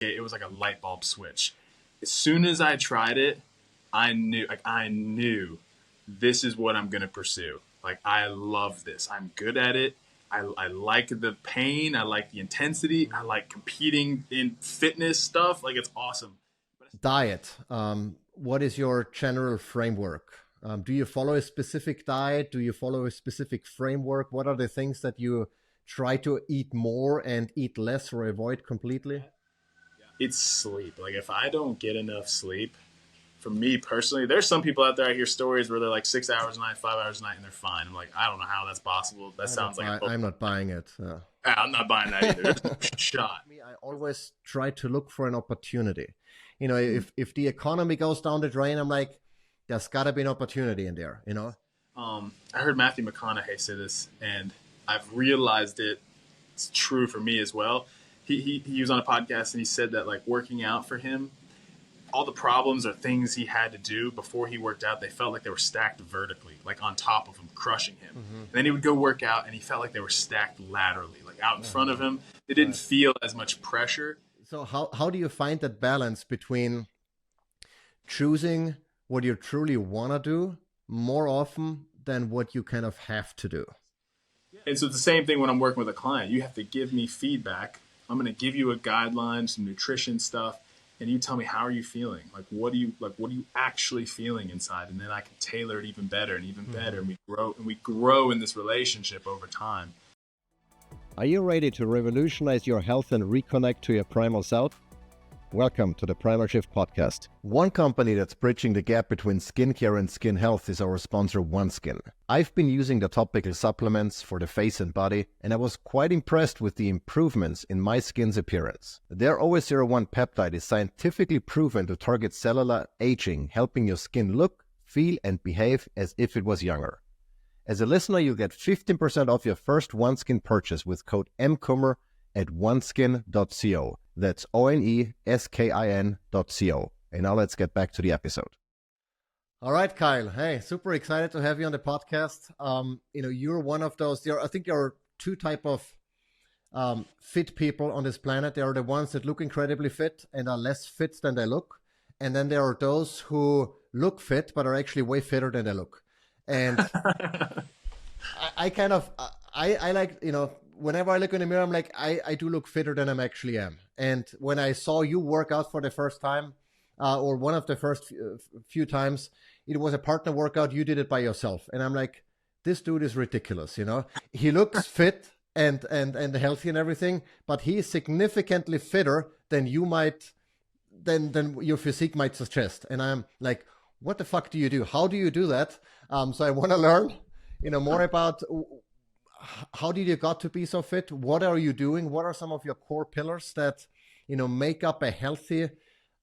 it was like a light bulb switch. As soon as I tried it, I knew this is what I'm going to pursue. Like, I love this. I'm good at it. I like the pain. I like the intensity. I like competing in fitness stuff. Like, it's awesome. Diet. What is your general framework? Do you follow a specific diet? Do you follow a specific framework? What are the things that you try to eat more and eat less or avoid completely? It's sleep. Like, if I don't get enough sleep, for me personally, there's some people out there, I hear stories where they're like 6 hours a night, 5 hours a night, and they're fine. I'm like, I don't know how that's possible. That sounds like I'm not buying it. I'm not buying that either. There's no shot. I always try to look for an opportunity. You know, if the economy goes down the drain, I'm like, there's got to be an opportunity in there, you know? I heard Matthew McConaughey say this, and I've realized it's true for me as well. He was on a podcast, and he said that, like, working out for him, all the problems or things he had to do before he worked out, they felt like they were stacked vertically, like on top of him, crushing him. And then he would go work out, and he felt like they were stacked laterally, like out in front of him. They didn't feel as much pressure. So how do you find that balance between choosing what you truly want to do more often than what you kind of have to do? And so it's the same thing when I'm working with a client. You have to give me feedback. I'm going to give you a guideline, some nutrition stuff, and you tell me, how are you feeling? Like, what are you actually feeling inside? And then I can tailor it even better and even better. And we grow in this relationship over time. Are you ready to revolutionize your health and reconnect to your primal self? Welcome to the Primal Shift podcast. One company that's bridging the gap between skincare and skin health is our sponsor, OneSkin. I've been using the topical supplements for the face and body, and I was quite impressed with the improvements in my skin's appearance. Their OS01 peptide is scientifically proven to target cellular aging, helping your skin look, feel, and behave as if it was younger. As a listener, you'll get 15% off your first OneSkin purchase with code MCOMER at oneskin.co. That's oneskin.co. And now let's get back to the episode. All right, Kyle. Hey, super excited to have you on the podcast. You're one of those. I think there are two type of fit people on this planet. There are the ones that look incredibly fit and are less fit than they look, and then there are those who look fit but are actually way fitter than they look. And I like, whenever I look in the mirror, I'm like, I do look fitter than I actually am. And when I saw you work out for the first time, or one of the first few times, it was a partner workout. You did it by yourself. And I'm like, this dude is ridiculous, He looks fit and healthy and everything, but he is significantly fitter than you might, than your physique might suggest. And I'm like, what the fuck do you do? How do you do that? So I want to learn, more about how did you got to be so fit? What are you doing? What are some of your core pillars that, make up a healthy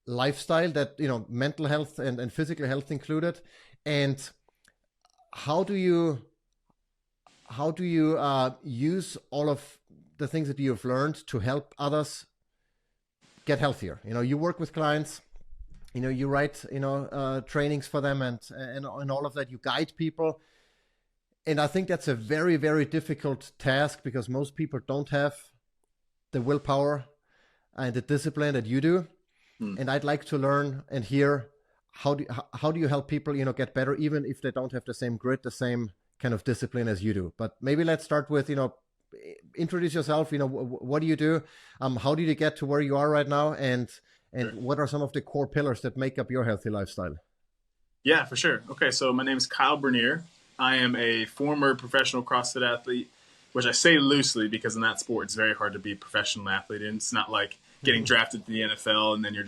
lifestyle that, mental health and physical health included? And how do you use all of the things that you've learned to help others get healthier? You work with clients, you write, trainings for them and all of that. You guide people. And I think that's a very, very difficult task because most people don't have the willpower and the discipline that you do. And I'd like to learn and hear how do you help people, get better, even if they don't have the same grit, the same kind of discipline as you do. But maybe let's start with, introduce yourself. What do you do? How did you get to where you are right now? And what are some of the core pillars that make up your healthy lifestyle? Yeah, for sure. Okay, so my name is Kyle Bernier. I am a former professional CrossFit athlete, which I say loosely because in that sport, it's very hard to be a professional athlete. And it's not like getting drafted to the NFL and then you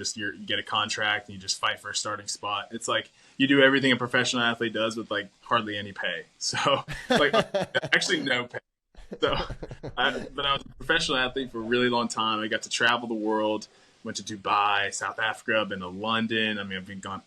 get a contract and you just fight for a starting spot. It's like you do everything a professional athlete does with like hardly any pay. So like actually no pay. So, but I was a professional athlete for a really long time. I got to travel the world. Went to Dubai, South Africa, been to London. I mean, I've been gone,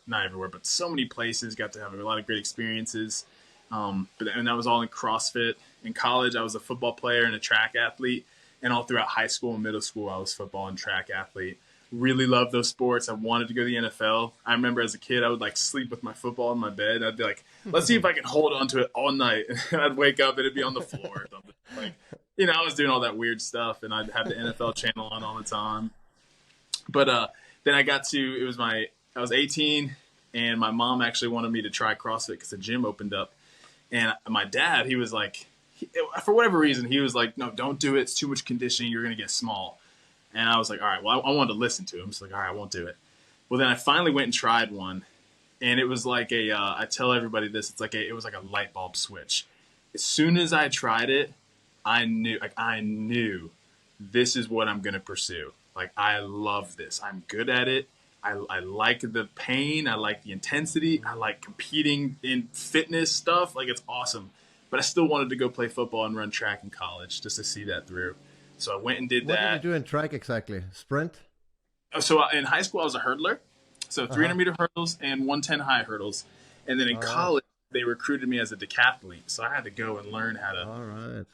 not everywhere, but so many places. Got to have a lot of great experiences. And that was all in CrossFit. In college, I was a football player and a track athlete. And all throughout high school and middle school, I was football and track athlete. Really loved those sports. I wanted to go to the NFL. I remember as a kid, I would like sleep with my football in my bed. I'd be like, let's see if I can hold on to it all night. And I'd wake up and it'd be on the floor or something. Like, I was doing all that weird stuff. And I'd have the NFL channel on all the time. But then I was 18, and my mom actually wanted me to try CrossFit because the gym opened up. And my dad, he was like, for whatever reason, he was like, no, don't do it. It's too much conditioning. You're going to get small. And I was like, all right, well, I wanted to listen to him. So like, all right, I won't do it. Well, then I finally went and tried one. And it was like I tell everybody this, it was like a light bulb switch. As soon as I tried it, I knew this is what I'm going to pursue. Like, I love this. I'm good at it. I like the pain. I like the intensity. I like competing in fitness stuff. Like, it's awesome. But I still wanted to go play football and run track in college just to see that through. So I went and did What that. did you do in track exactly? Sprint? So in high school, I was a hurdler. So 300-meter hurdles and 110 high hurdles. And then in college, they recruited me as a decathlete. So I had to go and learn how to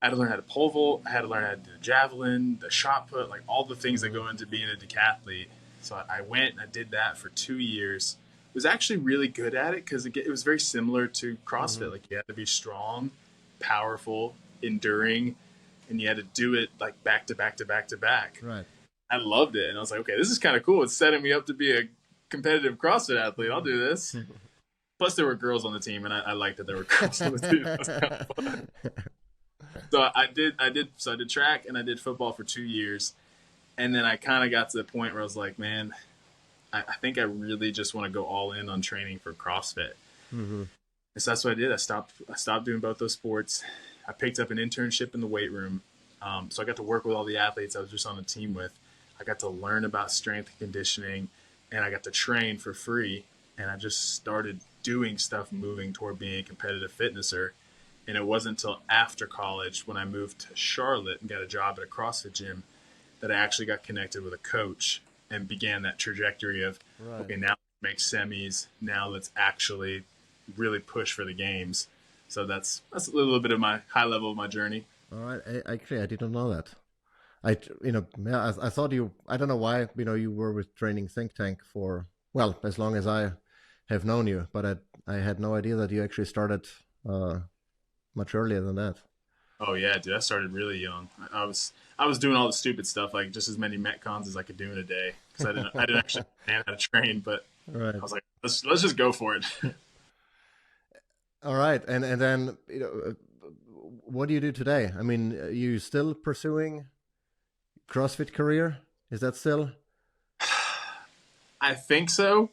I had to learn how to pole vault. I had to learn how to do the javelin, the shot put, like all the things that go into being a decathlete. So I went and I did that for 2 years. Was actually really good at it because it was very similar to CrossFit. Like, you had to be strong, powerful, enduring, and you had to do it like back to back to back to back. Right. I loved it. And I was like, okay, this is kind of cool. It's setting me up to be a competitive CrossFit athlete. I'll do this. Plus, there were girls on the team, and I liked that there were girls on the team. That was kind of fun. So I did track and I did football for 2 years. And then I kind of got to the point where I was like, man, I think I really just want to go all in on training for CrossFit. And so that's what I did. I stopped doing both those sports. I picked up an internship in the weight room. So I got to work with all the athletes I was just on the team with. I got to learn about strength and conditioning, and I got to train for free. And I just started doing stuff moving toward being a competitive fitnesser. And it wasn't until after college, when I moved to Charlotte and got a job at a CrossFit gym, that I actually got connected with a coach and began that trajectory of, okay, now let's make semis. Now let's actually really push for the games. So that's a little bit of my high level of my journey. All right. Actually, I didn't know that. I thought you, I don't know why, you were with Training Think Tank for, well, as long as I have known you, but I had no idea that you actually started much earlier than that. Oh yeah, dude, I started really young. I was doing all the stupid stuff, like just as many Metcons as I could do in a day, because I didn't actually understand how to train, but I was like, let's just go for it. All right, and then what do you do today? I mean, are you still pursuing CrossFit career? Is that still? I think so.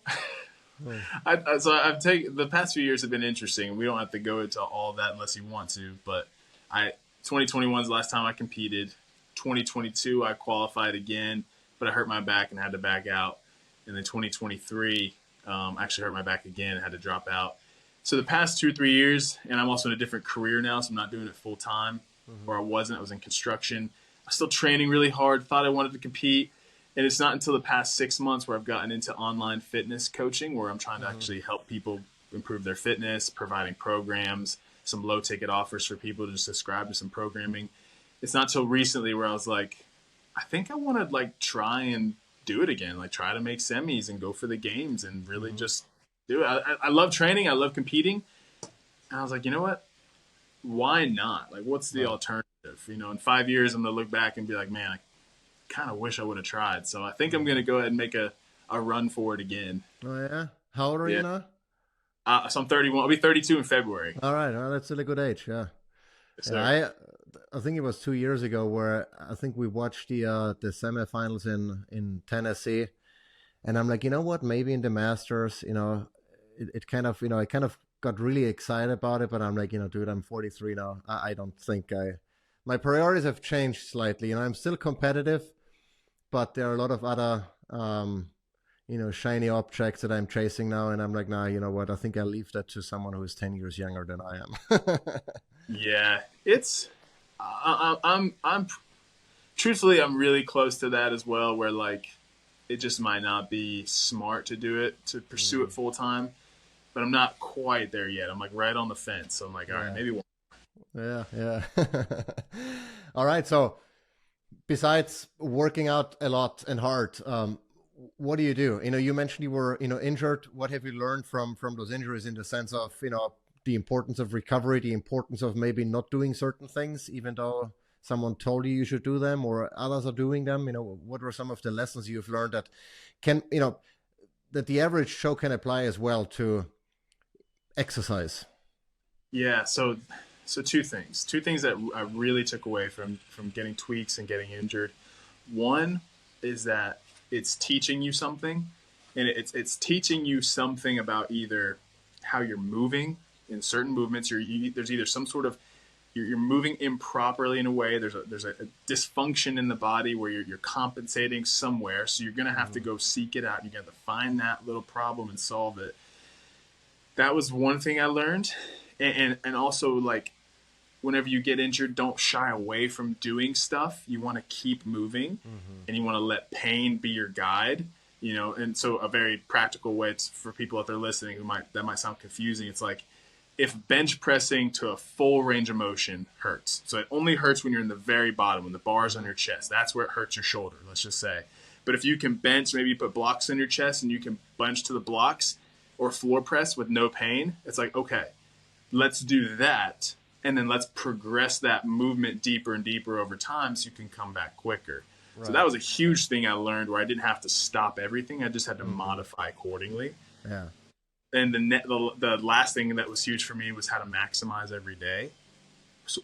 I've taken the past few years have been interesting. We don't have to go into all that unless you want to, but 2021 is the last time I competed. 2022 I qualified again, but I hurt my back and had to back out. And then 2023 actually hurt my back again and had to drop out. So the past 2 or 3 years, and I'm also in a different career now, so I'm not doing it full time, or I wasn't. I was in construction. I was still training really hard, thought I wanted to compete. And it's not until the past 6 months where I've gotten into online fitness coaching, where I'm trying to actually help people improve their fitness, providing programs, some low ticket offers for people to just subscribe to some programming. It's not till recently where I was like, I think I want to like try and do it again, like try to make semis and go for the games and really just do it. I love training. I love competing. And I was like, you know what? Why not? Like, what's the alternative? In 5 years, I'm going to look back and be like, man, I kind of wish I would have tried. So I think I'm going to go ahead and make a run for it again. Oh, yeah? How old are you now? So I'm 31. I'll be 32 in February. All right. Well, that's still a good age. Yeah. Yes, I think it was 2 years ago where I think we watched the semifinals in Tennessee, and I'm like, you know what? Maybe in the Masters, it kind of, I kind of got really excited about it, but I'm like, dude, I'm 43 now. I don't think my priorities have changed slightly. I'm still competitive, but there are a lot of other, shiny objects that I'm chasing now. And I'm like, nah, you know what? I think I'll leave that to someone who is 10 years younger than I am. Yeah, I'm truthfully, I'm really close to that as well, where like, it just might not be smart to do it, to pursue it full time, but I'm not quite there yet. I'm like right on the fence. So I'm like, all right, maybe one. Yeah. All right. So besides working out a lot and hard, what do? You mentioned you were, injured. What have you learned from those injuries in the sense of, the importance of recovery, the importance of maybe not doing certain things, even though someone told you should do them, or others are doing them? What were some of the lessons you've learned that can, that the average Joe can apply as well to exercise? Yeah. So two things that I really took away from getting tweaks and getting injured. One is that it's teaching you something, and it's teaching you something about either how you're moving in certain movements. There's either some sort of you're moving improperly in a way. There's a dysfunction in the body where you're compensating somewhere. So you're gonna have to go seek it out. You got to find that little problem and solve it. That was one thing I learned, and also like whenever you get injured, don't shy away from doing stuff. You want to keep moving, and you want to let pain be your guide. And so a very practical way for people out there listening that might sound confusing. It's like if bench pressing to a full range of motion hurts. So it only hurts when you're in the very bottom, when the bar's on your chest. That's where it hurts your shoulder, let's just say. But if you can bench, maybe you put blocks on your chest and you can bunch to the blocks or floor press with no pain, it's like, okay, let's do that. And then let's progress that movement deeper and deeper over time so you can come back quicker. Right. So that was a huge thing I learned, where I didn't have to stop everything. I just had to modify accordingly. Yeah. And the last thing that was huge for me was how to maximize every day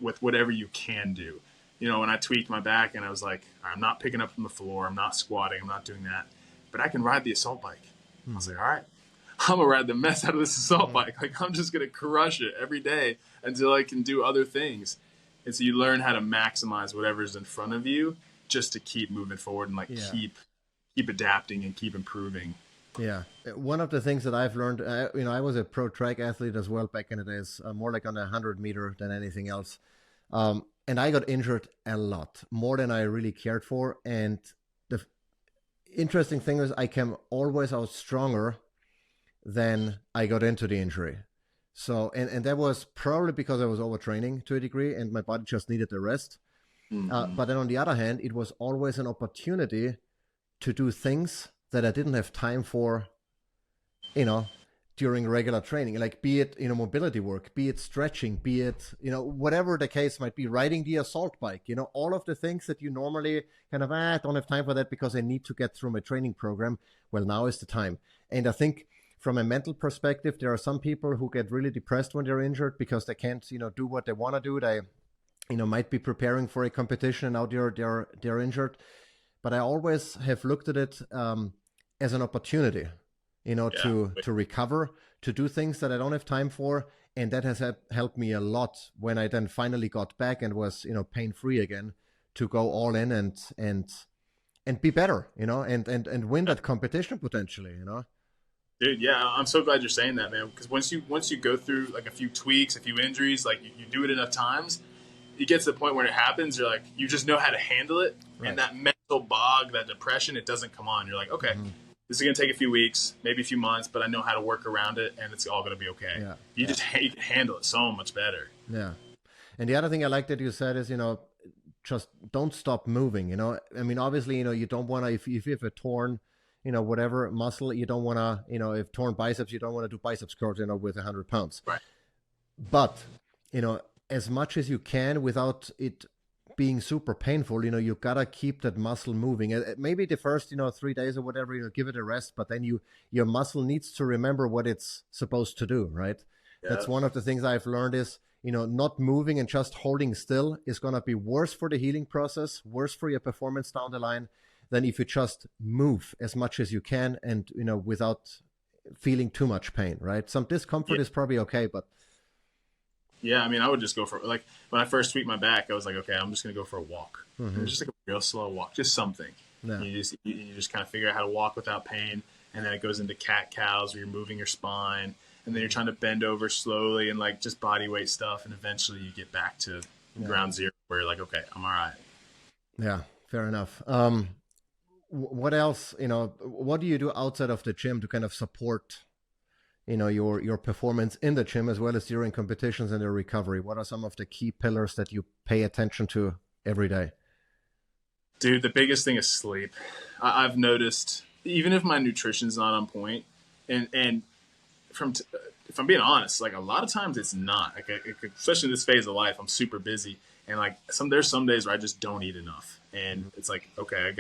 with whatever you can do. When I tweaked my back and I was like, I'm not picking up from the floor, I'm not squatting, I'm not doing that, but I can ride the assault bike. I was like, all right, I'm gonna ride the mess out of this assault bike. Like, I'm just gonna crush it every day until I can do other things. And so you learn how to maximize whatever's in front of you just to keep moving forward and keep adapting and keep improving. Yeah. One of the things that I've learned, I was a pro track athlete as well back in the days, more like on the 100-meter than anything else. And I got injured a lot, more than I really cared for. And the interesting thing is I came always out stronger than I got into the injury. So, and that was probably because I was overtraining to a degree and my body just needed the rest. But then on the other hand, it was always an opportunity to do things that I didn't have time for, during regular training, like be it, mobility work, be it stretching, be it, whatever the case might be, riding the assault bike, all of the things that you normally kind of, I don't have time for that because I need to get through my training program. Well, now is the time. And I think from a mental perspective, there are some people who get really depressed when they're injured because they can't, do what they want to do. They, might be preparing for a competition and now they're injured. But I always have looked at it as an opportunity, to recover, to do things that I don't have time for. And that has helped me a lot when I then finally got back and was, pain-free again, to go all in and be better, and win that competition potentially, Dude, yeah, I'm so glad you're saying that, man. Because once you go through like a few tweaks, a few injuries, like you do it enough times, it gets to the point where it happens. You're like, you just know how to handle it, right. And that mental bog, that depression, it doesn't come on. You're like, okay, this is gonna take a few weeks, maybe a few months, but I know how to work around it, and it's all gonna be okay. Yeah. You can handle it so much better. Yeah, and the other thing I like that you said is, just don't stop moving. I mean, obviously, you don't want to if you have a torn, whatever muscle, you don't want to, if torn biceps, you don't want to do biceps curls, with 100 pounds. Right. But, as much as you can without it being super painful, you gotta keep that muscle moving. Maybe the first, 3 days or whatever, give it a rest, but then your muscle needs to remember what it's supposed to do, right? Yeah. That's one of the things I've learned is, not moving and just holding still is gonna be worse for the healing process, worse for your performance down the line than if you just move as much as you can and, without feeling too much pain, right? Some discomfort is probably okay, but yeah, I mean, I would just go for, like, when I first tweaked my back, I was like, okay, I'm just going to go for a walk. Just like a real slow walk, just something. Yeah. You just kind of figure out how to walk without pain. And then it goes into cat-cows where you're moving your spine. And then you're trying to bend over slowly and, like, just body weight stuff. And eventually you get back to ground zero where you're like, okay, I'm all right. Yeah, fair enough. What else, what do you do outside of the gym to kind of support your performance in the gym as well as during competitions and your recovery? What are some of the key pillars that you pay attention to every day? Dude, the biggest thing is sleep. I've noticed, even if my nutrition's not on point, and if I'm being honest, like a lot of times it's not. Like, especially in this phase of life, I'm super busy. And like there's some days where I just don't eat enough, and it's like, okay,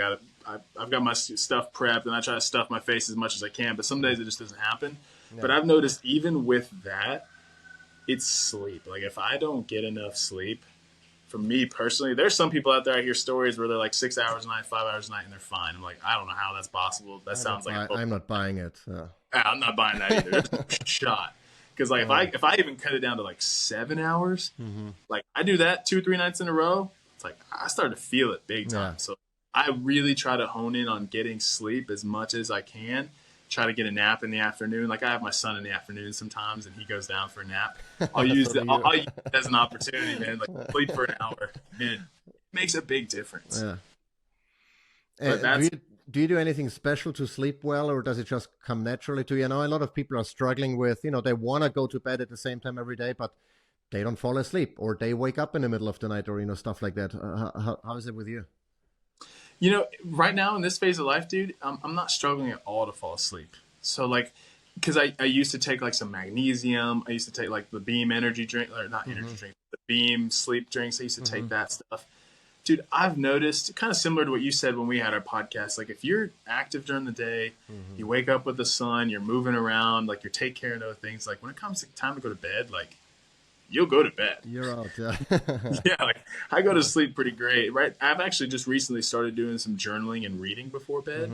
I've got my stuff prepped, and I try to stuff my face as much as I can, but some days it just doesn't happen. Yeah. But I've noticed even with that, it's sleep. Like if I don't get enough sleep, for me personally, there's some people out there, I hear stories where they're like 6 hours a night, 5 hours a night, and they're fine. I'm like, I don't know how that's possible. That sounds like I'm not buying it. I'm not buying that either. There's no shot. Because like if I even cut it down to like 7 hours, like I do that 2-3 nights in a row, it's like I start to feel it big time. Yeah. So I really try to hone in on getting sleep as much as I can. Try to get a nap in the afternoon. Like I have my son in the afternoon sometimes, and he goes down for a nap. I'll use I'll use it as an opportunity, man. Like sleep for an hour, man. It makes a big difference. Yeah. And do you do anything special to sleep well, or does it just come naturally to you? I know a lot of people are struggling with, they want to go to bed at the same time every day, but they don't fall asleep, or they wake up in the middle of the night, or stuff like that. How is it with you? Right now in this phase of life, dude, I'm not struggling at all to fall asleep. So like, because I used to take like some magnesium. I used to take like the Beam energy drink, or not energy drink, the Beam sleep drinks. I used to take that stuff. Dude, I've noticed, kind of similar to what you said when we had our podcast, like if you're active during the day, you wake up with the sun, you're moving around, like you're taking care of other things, like when it comes to time to go to bed, like you'll go to bed. You're out, yeah. Yeah, like I go to sleep pretty great, right? I've actually just recently started doing some journaling and reading before bed.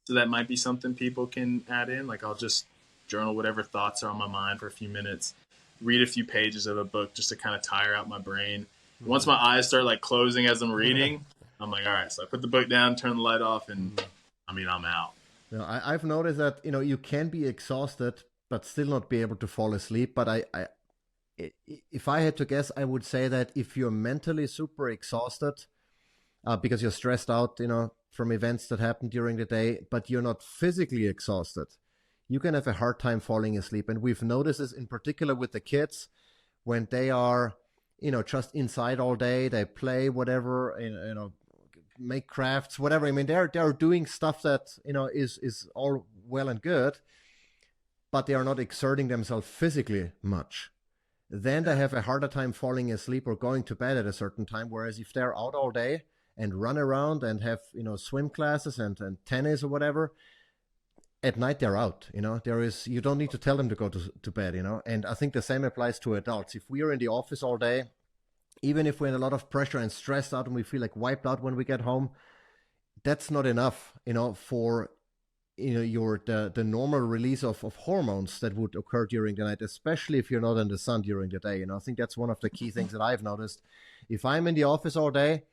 So that might be something people can add in. Like I'll just journal whatever thoughts are on my mind for a few minutes, read a few pages of a book just to kind of tire out my brain. Once my eyes start like closing as I'm reading, I'm like, all right, so I put the book down, turn the light off, and I'm out. I've noticed that, you can be exhausted, but still not be able to fall asleep. But if I had to guess, I would say that if you're mentally super exhausted, because you're stressed out, from events that happen during the day, but you're not physically exhausted, you can have a hard time falling asleep. And we've noticed this in particular with the kids when they are, just inside all day, they play whatever, make crafts, whatever. I mean, they're doing stuff that, is all well and good, but they are not exerting themselves physically much. Then they have a harder time falling asleep or going to bed at a certain time. Whereas if they're out all day and run around and have, swim classes and tennis or whatever, at night they're out. You don't need to tell them to go to bed, and I think the same applies to adults. If we are in the office all day, even if we're in a lot of pressure and stressed out and we feel like wiped out when we get home, that's not enough, for the normal release of hormones that would occur during the night, especially if you're not in the sun during the day. I think that's one of the key things that I've noticed. If I'm in the office all day,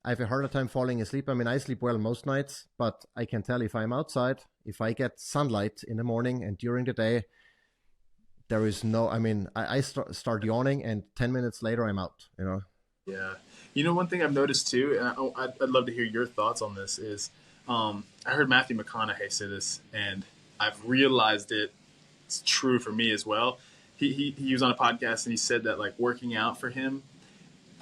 I have a harder time falling asleep. I mean, I sleep well most nights, but I can tell if I'm outside, if I get sunlight in the morning and during the day, there is no, I start yawning and 10 minutes later I'm out, Yeah. One thing I've noticed too, and I'd love to hear your thoughts on this, is I heard Matthew McConaughey say this, and I've realized it's true for me as well. He was on a podcast and he said that like working out for him,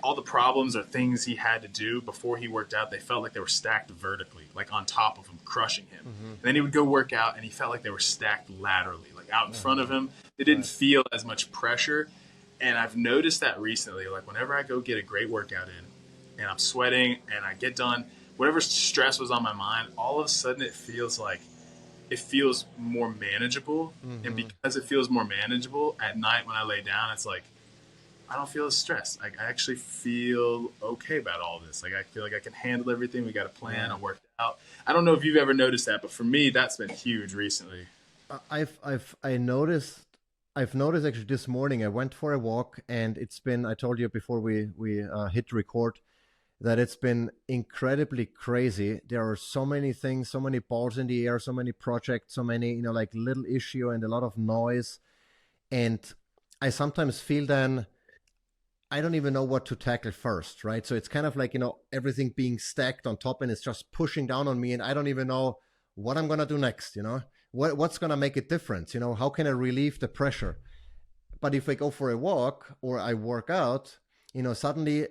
all the problems or things he had to do before he worked out, they felt like they were stacked vertically, like on top of him, crushing him. And then he would go work out and he felt like they were stacked laterally, like out in front of him. They didn't feel as much pressure. And I've noticed that recently, like whenever I go get a great workout in and I'm sweating and I get done, whatever stress was on my mind, all of a sudden it feels more manageable. And because it feels more manageable, at night when I lay down, it's like, I don't feel as stressed. I actually feel okay about all this. Like I feel like I can handle everything. We got a plan. I worked out. I don't know if you've ever noticed that, but for me, that's been huge recently. I've noticed actually this morning. I went for a walk, and it's been. I told you before we hit record that it's been incredibly crazy. There are so many things, so many balls in the air, so many projects, so many like little issue and a lot of noise, and I sometimes feel then I don't even know what to tackle first, right? So it's kind of like, everything being stacked on top and it's just pushing down on me and I don't even know what I'm going to do next, what's going to make a difference, how can I relieve the pressure? But if I go for a walk or I work out, suddenly,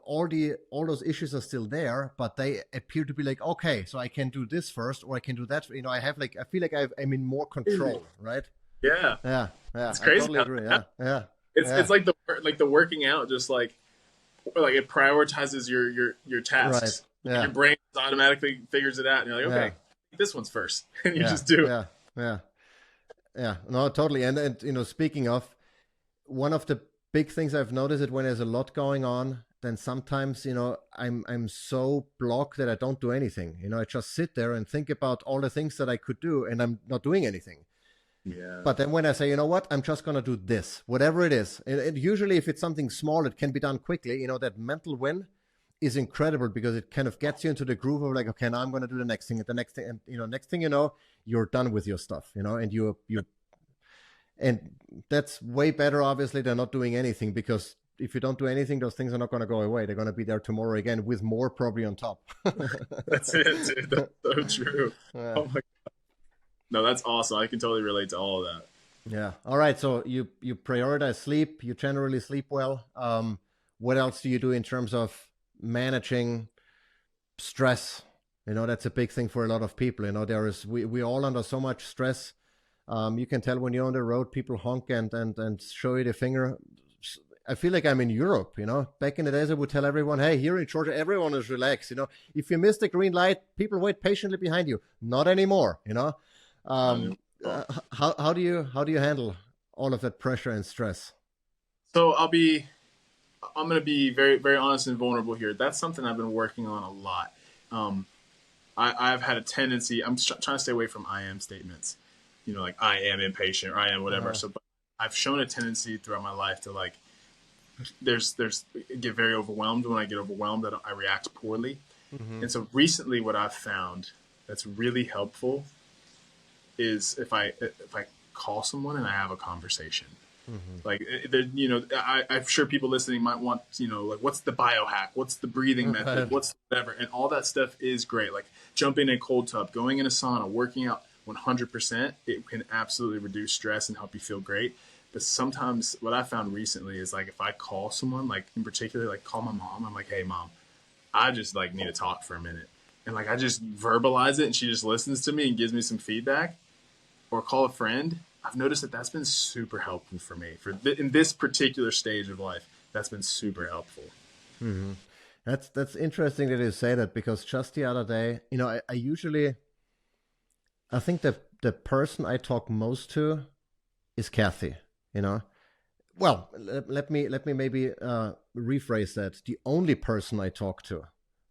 all those issues are still there, but they appear to be like, okay, so I can do this first or I can do that. I feel like I'm in more control, right? Yeah. Yeah. It's crazy. I totally agree. Yeah. It's like the working out, just like like it prioritizes your Right. tasks. Your Yeah. brain automatically figures it out, and you're like, Yeah. okay, this one's first, and you Yeah. just do it. Yeah. Yeah. Yeah. No, totally. And speaking of, one of the big things I've noticed is when there's a lot going on, then sometimes, I'm so blocked that I don't do anything. I just sit there and think about all the things that I could do, and I'm not doing anything. Yeah. But then when I say, you know what, I'm just going to do this, whatever it is. And usually if it's something small, it can be done quickly. That mental win is incredible because it kind of gets you into the groove of like, okay, now I'm going to do the next thing, and the next thing, and next thing you know, you're done with your stuff, and and that's way better, obviously, than not doing anything, because if you don't do anything, those things are not going to go away. They're going to be there tomorrow again with more probably on top. That's it, dude. That's so true. Yeah. Oh my God. No, that's awesome. I can totally relate to all of that. Yeah. All right. So you prioritize sleep. You generally sleep well. What else do you do in terms of managing stress? That's a big thing for a lot of people. We all under so much stress. You can tell when you're on the road, people honk and show you the finger. I feel like I'm in Europe. Back in the days, I would tell everyone, hey, here in Georgia, everyone is relaxed. If you miss the green light, people wait patiently behind you. Not anymore. How do you handle all of that pressure and stress? So I'm going to be very, very honest and vulnerable here. That's something I've been working on a lot. I've had a tendency, trying to stay away from I am statements, like I am impatient or I am whatever. So but I've shown a tendency throughout my life to like, there's get very overwhelmed. When I get overwhelmed, I react poorly. And so recently what I've found that's really helpful is if I call someone and I have a conversation. Like, I'm sure people listening might want, like, what's the biohack? What's the breathing method? What's whatever? And all that stuff is great. Like jumping in a cold tub, going in a sauna, working out 100%. It can absolutely reduce stress and help you feel great. But sometimes what I found recently is like if I call someone, like in particular, like call my mom, I'm like, hey, mom, I just like need to talk for a minute. And like I just verbalize it and she just listens to me and gives me some feedback. Or call a friend. I've noticed that that's been super helpful for me in this particular stage of life. That's been super helpful. Mm-hmm. That's interesting that you say that, because just the other day, I think that the person I talk most to is Kathy. Well, let me maybe rephrase that. The only person I talk to,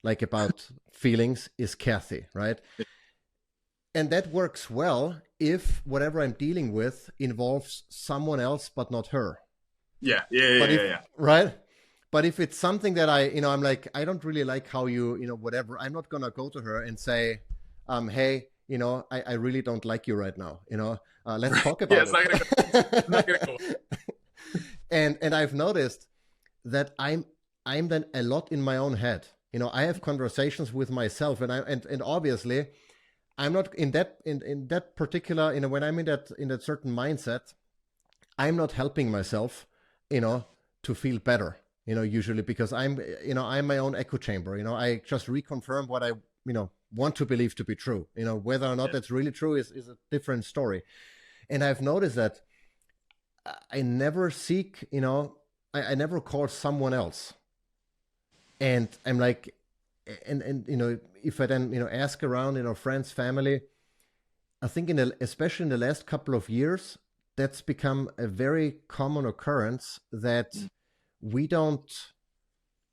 like about feelings, is Kathy, right? And that works well if whatever I'm dealing with involves someone else, but not her. Yeah. Right? But if it's something that I'm like, I don't really like how whatever, I'm not going to go to her and say, hey, I really don't like you right now. Let's talk about it. It's not gonna go. And I've noticed that I'm then a lot in my own head. I have conversations with myself, and obviously I'm not in that particular, when I'm in that certain mindset, I'm not helping myself, to feel better, usually, because I'm my own echo chamber. I just reconfirm what I, want to believe to be true. Whether or not that's really true is a different story. And I've noticed that I never seek, I never call someone else. And I'm like, and if I then ask around friends, family, I think especially in the last couple of years, that's become a very common occurrence that we don't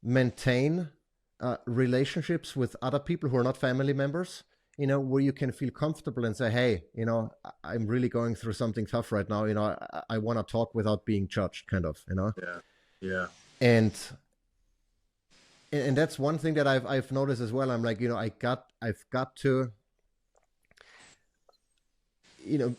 maintain relationships with other people who are not family members, where you can feel comfortable and say, hey, I'm really going through something tough right now, I want to talk without being judged, kind of. Yeah And that's one thing that I've noticed as well. I'm like, I've got to,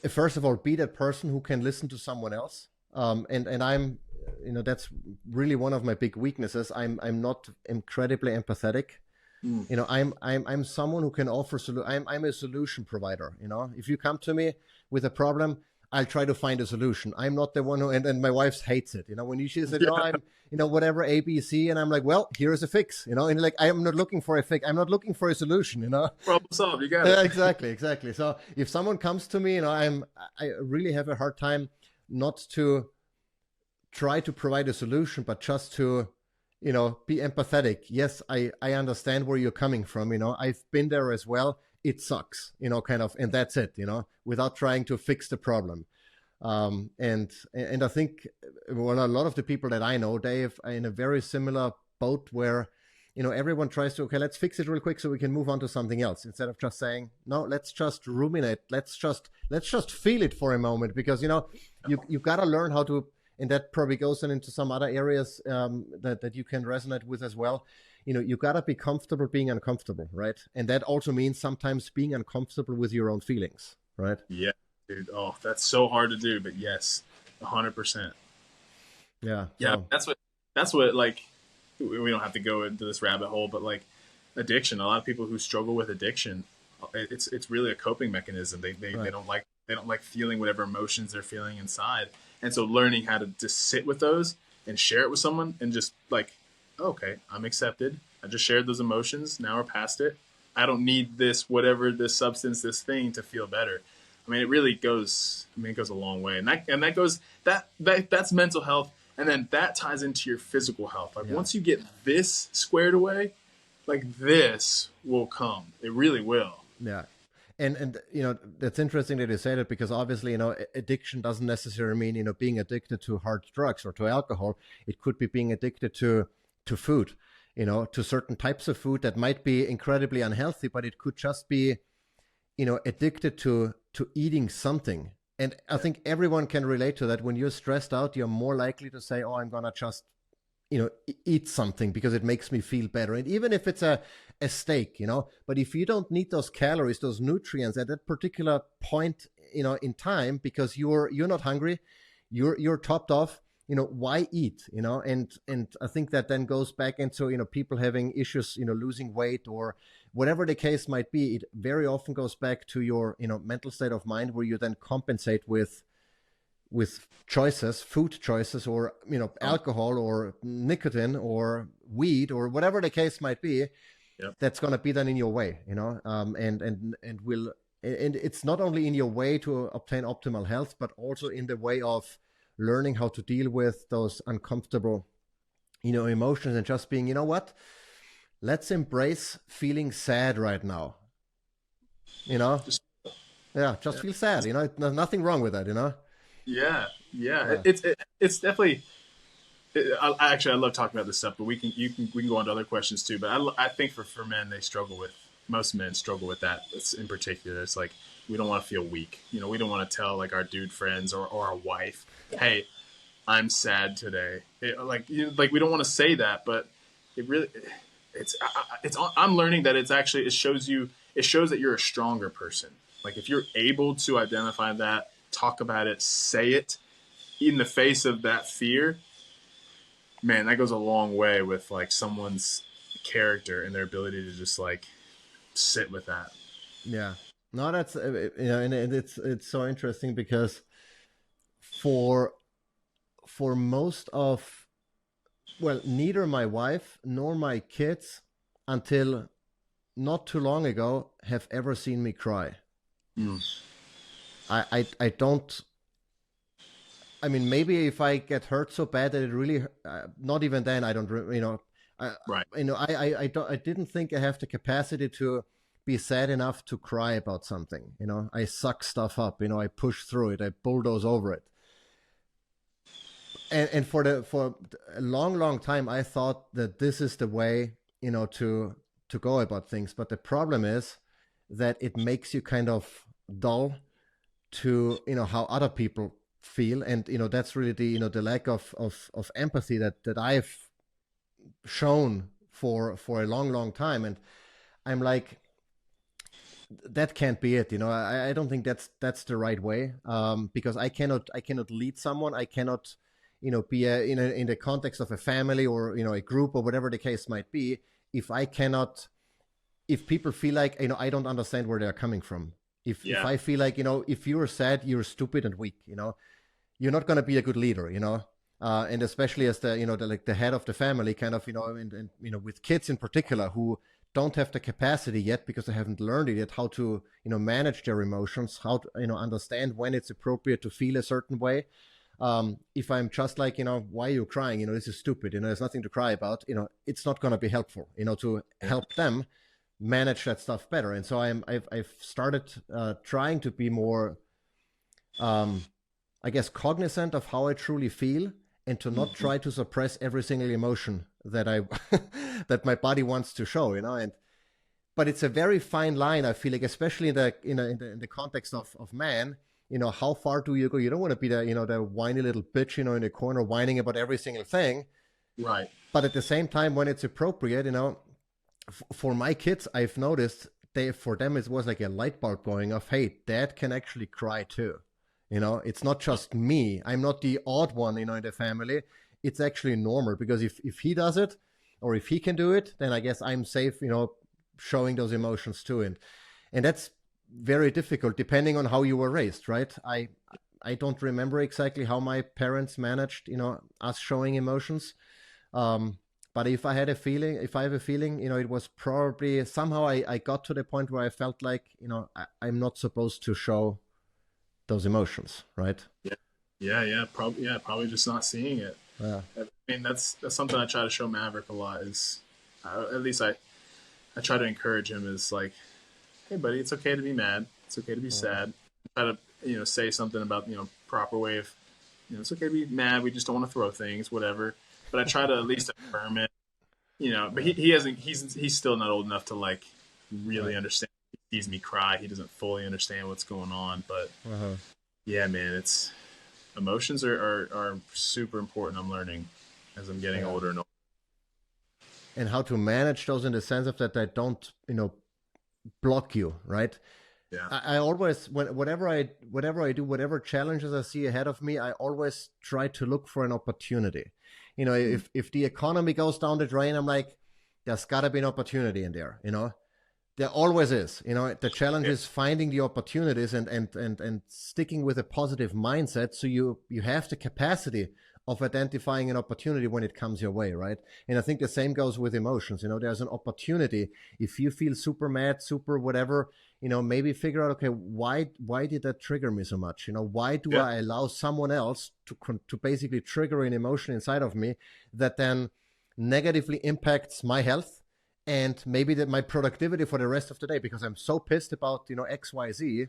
first of all, be that person who can listen to someone else. And I'm, that's really one of my big weaknesses. I'm not incredibly empathetic. I'm someone who can offer I'm a solution provider. If you come to me with a problem, I'll try to find a solution. I'm not the one who, and my wife hates it. When she said, no, I'm, whatever, A, B, C, and I'm like, well, here's a fix, and like, I'm not looking for a fix. I'm not looking for a solution, Problem solved. You got it. Exactly. So if someone comes to me, I really have a hard time not to try to provide a solution, but just to be empathetic. Yes, I understand where you're coming from. I've been there as well. It sucks, kind of, and that's it, without trying to fix the problem. And I think, well, a lot of the people that I know, they have in a very similar boat where, everyone tries to, okay, let's fix it real quick so we can move on to something else, instead of just saying, no, let's just ruminate. Let's just feel it for a moment, because, you got to learn how to, and that probably goes then into some other areas that you can resonate with as well. You got to be comfortable being uncomfortable, right? And that also means sometimes being uncomfortable with your own feelings, right? Yeah, dude. Oh, that's so hard to do, but yes, 100%. Yeah. Yeah, So, that's what like, we don't have to go into this rabbit hole, but like addiction, a lot of people who struggle with addiction, it's really a coping mechanism. right. They don't like feeling whatever emotions they're feeling inside. And so learning how to just sit with those and share it with someone, and just like, okay, I'm accepted. I just shared those emotions. Now we're past it. I don't need this, whatever this substance, this thing, to feel better. I mean, it really goes. I mean, it goes a long way, and that goes that's mental health, and then that ties into your physical health. Like, Yeah. once you get this squared away, like, this will come. It really will. Yeah. And that's interesting that you say that, because obviously, addiction doesn't necessarily mean, being addicted to hard drugs or to alcohol. It could be being addicted to food, to certain types of food that might be incredibly unhealthy, but it could just be, addicted to eating something. And I think everyone can relate to that. When you're stressed out, you're more likely to say, oh, I'm gonna just eat something because it makes me feel better. And even if it's a steak, but if you don't need those calories, those nutrients at that particular point, in time, because you're not hungry, you're topped off, why eat? And I think that then goes back into, people having issues, losing weight or whatever the case might be. It very often goes back to your, mental state of mind, where you then compensate with choices, food choices, or alcohol or nicotine or weed or whatever the case might be. Yep. That's going to be done in your way, and it's not only in your way to obtain optimal health, but also in the way of learning how to deal with those uncomfortable emotions, and just being, what, let's embrace feeling sad right now. Just, Just feel sad. There's nothing wrong with that. yeah, Yeah. it's definitely. I love talking about this stuff, but we can go on to other questions too. But I think for men, most men struggle with that. It's in particular. It's like, we don't want to feel weak. We don't want to tell, like, our dude friends or our wife, hey, I'm sad today. Like we don't want to say that, but I'm learning that it shows that you're a stronger person. Like, if you're able to identify that, talk about it, say it in the face of that fear, man, that goes a long way with, like, someone's character and their ability to just, like, sit with that. Yeah. No, that's and it's so interesting, because for most of, well, neither my wife nor my kids, until not too long ago, have ever seen me cry. Mm. I don't. I mean, maybe if I get hurt so bad that it really, not even then, I don't, Right. I didn't think I have the capacity to be sad enough to cry about something. I suck stuff up. I push through it. I bulldoze over it. And for a long time, I thought that this is the way, to go about things. But the problem is that it makes you kind of dull to, how other people feel. And, that's really the lack of empathy that I've shown for a long time. And I'm like, that can't be it. I don't think that's the right way, because I cannot lead someone. I cannot, be in the context of a family or, a group or whatever the case might be. If people feel like, I don't understand where they're coming from. If I feel like, if you're sad, you're stupid and weak, you're not going to be a good leader, and especially as the head of the family, kind of, and with kids in particular, who don't have the capacity yet, because they haven't learned it yet, how to, manage their emotions, how to, understand when it's appropriate to feel a certain way. If I'm just like, why are you crying? This is stupid. There's nothing to cry about. It's not going to be helpful, to help them manage that stuff better. And so I've started trying to be more, I guess, cognizant of how I truly feel, and to not try to suppress every single emotion that that my body wants to show, but it's a very fine line. I feel like, especially in the context of man, how far do you go? You don't want to be the whiny little bitch, in the corner whining about every single thing. Right. But at the same time, when it's appropriate, for my kids, I've noticed for them, it was like a light bulb going off. Hey, dad can actually cry too. It's not just me. I'm not the odd one, in the family. It's actually normal, because if he does it, or if he can do it, then I guess I'm safe, showing those emotions too. And that's very difficult depending on how you were raised, right? I don't remember exactly how my parents managed, us showing emotions. But if I have a feeling, it was probably somehow I got to the point where I felt like, I'm not supposed to show those emotions, right? Yeah. Probably just not seeing it. Yeah. I mean, that's something I try to show Maverick a lot. Is at least I try to encourage him. Is like, hey, buddy, it's okay to be mad. It's okay to be sad. I try to say something about proper way of it's okay to be mad. We just don't want to throw things, whatever. But I try to at least affirm it. But he hasn't. He's still not old enough to like really understand. He sees me cry. He doesn't fully understand what's going on. But yeah, man, it's emotions are super important. I'm learning as I'm getting older and older. And how to manage those in the sense of that they don't, block you, right? Yeah. I always, whatever I do, whatever challenges I see ahead of me, I always try to look for an opportunity. If the economy goes down the drain, I'm like, there's got to be an opportunity in there. There always is. The challenge is finding the opportunities and sticking with a positive mindset, so you have the capacity of identifying an opportunity when it comes your way, right? And I think the same goes with emotions. There's an opportunity. If you feel super mad, super whatever, maybe figure out, okay, why did that trigger me so much? Why do I allow someone else to basically trigger an emotion inside of me that then negatively impacts my health and maybe my productivity for the rest of the day, because I'm so pissed about, X, Y, Z.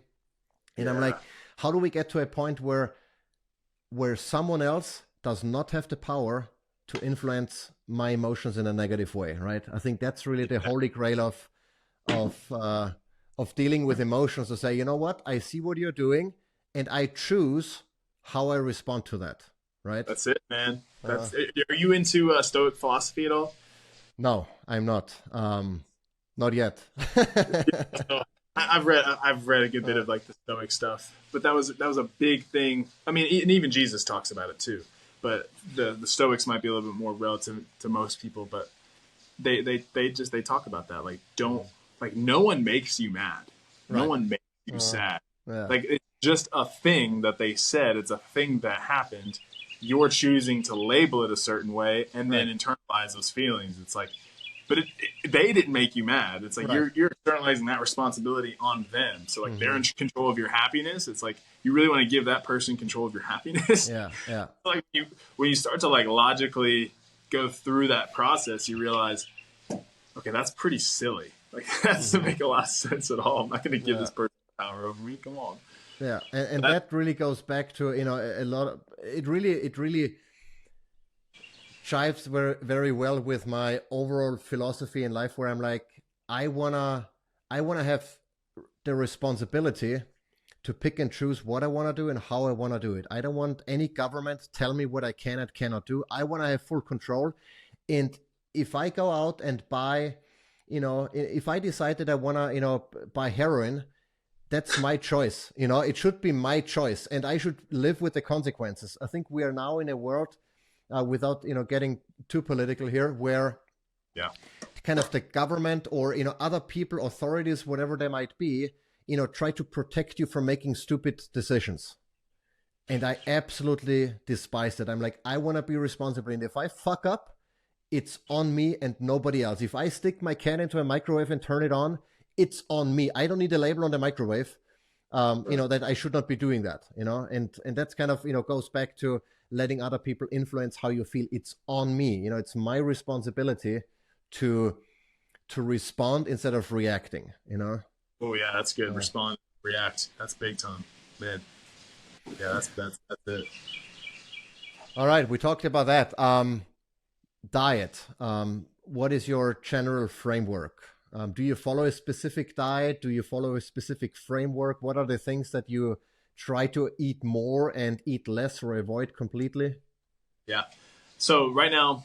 And I'm like, how do we get to a point where someone else does not have the power to influence my emotions in a negative way, right? I think that's really the holy grail of dealing with emotions, to say, you know what, I see what you're doing, and I choose how I respond to that, right? That's it, man. That's it. Are you into Stoic philosophy at all? No, I'm not. Not yet. So, I've read a good bit of like the Stoic stuff, but that was a big thing. I mean, and even Jesus talks about it too. But the Stoics might be a little bit more relative to most people, but they talk about that. Like, no one makes you mad. No one makes you sad. Yeah. Like, it's just a thing that they said. It's a thing that happened. You're choosing to label it a certain way and then internalize those feelings. It's like, but they didn't make you mad. It's like you're externalizing that responsibility on them. So like they're in control of your happiness. It's like you really want to give that person control of your happiness. Yeah. Like when you start to like logically go through that process, you realize, okay, that's pretty silly. Like that doesn't make a lot of sense at all. I'm not going to give this person power over me. Come on. Yeah, and that really goes back to a lot of it. Really jives very, very well with my overall philosophy in life, where I'm like, I wanna have the responsibility to pick and choose what I want to do and how I want to do it. I don't want any government tell me what I can and cannot do. I want to have full control. And if I go out and buy, if I decide that I want to, buy heroin, that's my choice. It should be my choice, and I should live with the consequences. I think we are now in a world, without getting too political here, where kind of the government or other people, authorities, whatever they might be, try to protect you from making stupid decisions. And I absolutely despise it. I'm like, I want to be responsible, and if I fuck up, it's on me and nobody else. If I stick my can into a microwave and turn it on, it's on me. I don't need a label on the microwave. that I should not be doing that, and that's kind of, goes back to letting other people influence how you feel. It's on me, it's my responsibility to respond instead of reacting. Oh yeah, that's good. Respond, react. That's big time, man. Yeah, that's it. All right, we talked about that. Diet. What is your general framework? Do you follow a specific diet? Do you follow a specific framework? What are the things that you try to eat more and eat less or avoid completely? Yeah. So right now,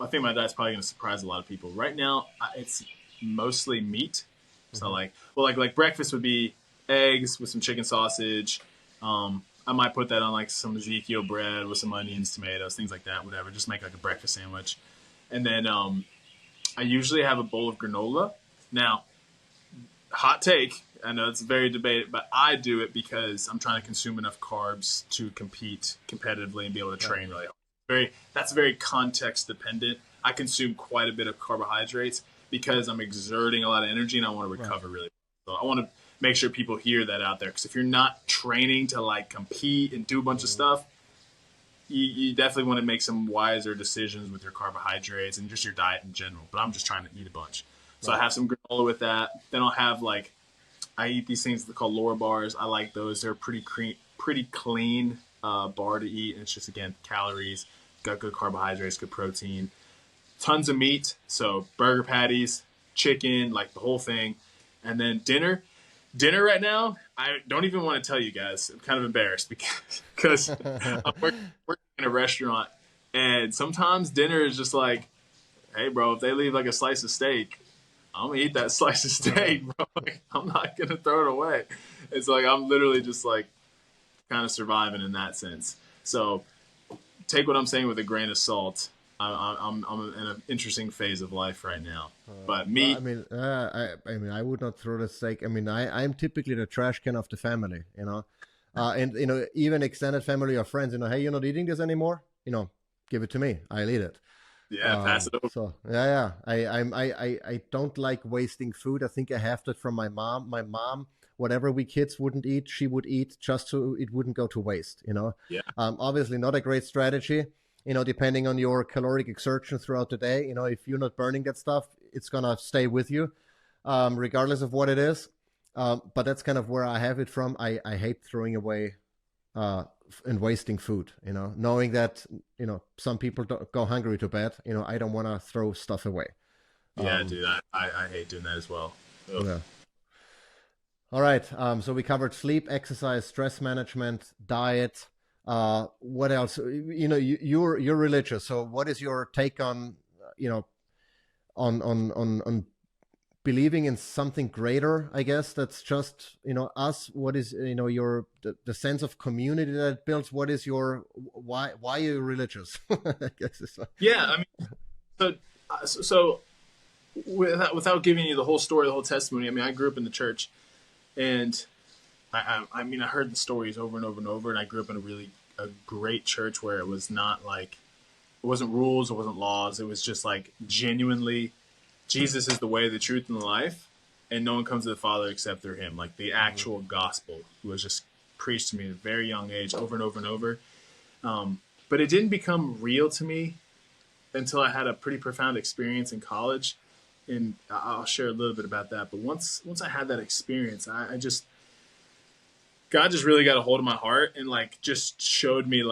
I think my diet's probably going to surprise a lot of people. Right now, it's mostly meat. So like breakfast would be eggs with some chicken sausage. I might put that on like some Ezekiel bread with some onions, tomatoes, things like that, whatever. Just make like a breakfast sandwich. And then I usually have a bowl of granola. Now, hot take. I know it's very debated, but I do it because I'm trying to consume enough carbs to compete competitively and be able to train really hard. That's very context dependent. I consume quite a bit of carbohydrates because I'm exerting a lot of energy and I want to recover really well. So I want to make sure people hear that out there, because if you're not training to like compete and do a bunch of stuff, you definitely want to make some wiser decisions with your carbohydrates and just your diet in general. But I'm just trying to eat a bunch. So I have some granola with that. Then I'll have I eat these things called Laura bars. I like those. They're pretty clean bar to eat. And it's just, again, calories, got good carbohydrates, good protein, tons of meat. So burger patties, chicken, like the whole thing. And then dinner right now, I don't even want to tell you guys. I'm kind of embarrassed because I'm working in a restaurant, and sometimes dinner is just like, hey, bro, if they leave like a slice of steak, I'm gonna eat that slice of steak, bro. Like, I'm not gonna throw it away. It's like I'm literally just like kind of surviving in that sense. So take what I'm saying with a grain of salt. I'm in an interesting phase of life right now. But meat. I would not throw the steak. I'm typically the trash can of the family. And even extended family or friends. Hey, you're not eating this anymore. Give it to me. I'll eat it. Yeah, pass it over. So yeah. I don't like wasting food. I think I have that from my mom. My mom, whatever we kids wouldn't eat, she would eat just so it wouldn't go to waste. Yeah. Obviously not a great strategy. Depending on your caloric exertion throughout the day, if you're not burning that stuff, it's going to stay with you, regardless of what it is. But that's kind of where I have it from. I hate throwing away and wasting food, knowing that, some people don't go hungry to bed. I don't want to throw stuff away. Yeah, dude, I hate doing that as well. Ugh. Yeah. All right. So we covered sleep, exercise, stress management, diet. What else? You're religious. So what is your take on, on believing in something greater? I guess that's just, us. What is, the sense of community that it builds? What is why are you religious? I guess Yeah. So without giving you the whole story, the whole testimony, I grew up in the church, and I heard the stories over and over and over, and I grew up in a great church where it was not like, it wasn't rules, it wasn't laws. It was just like genuinely, Jesus is the way, the truth, and the life, and no one comes to the Father except through him. Like the actual gospel was just preached to me at a very young age, over and over and over. But it didn't become real to me until I had a pretty profound experience in college. And I'll share a little bit about that. But once I had that experience, God just really got a hold of my heart and just showed me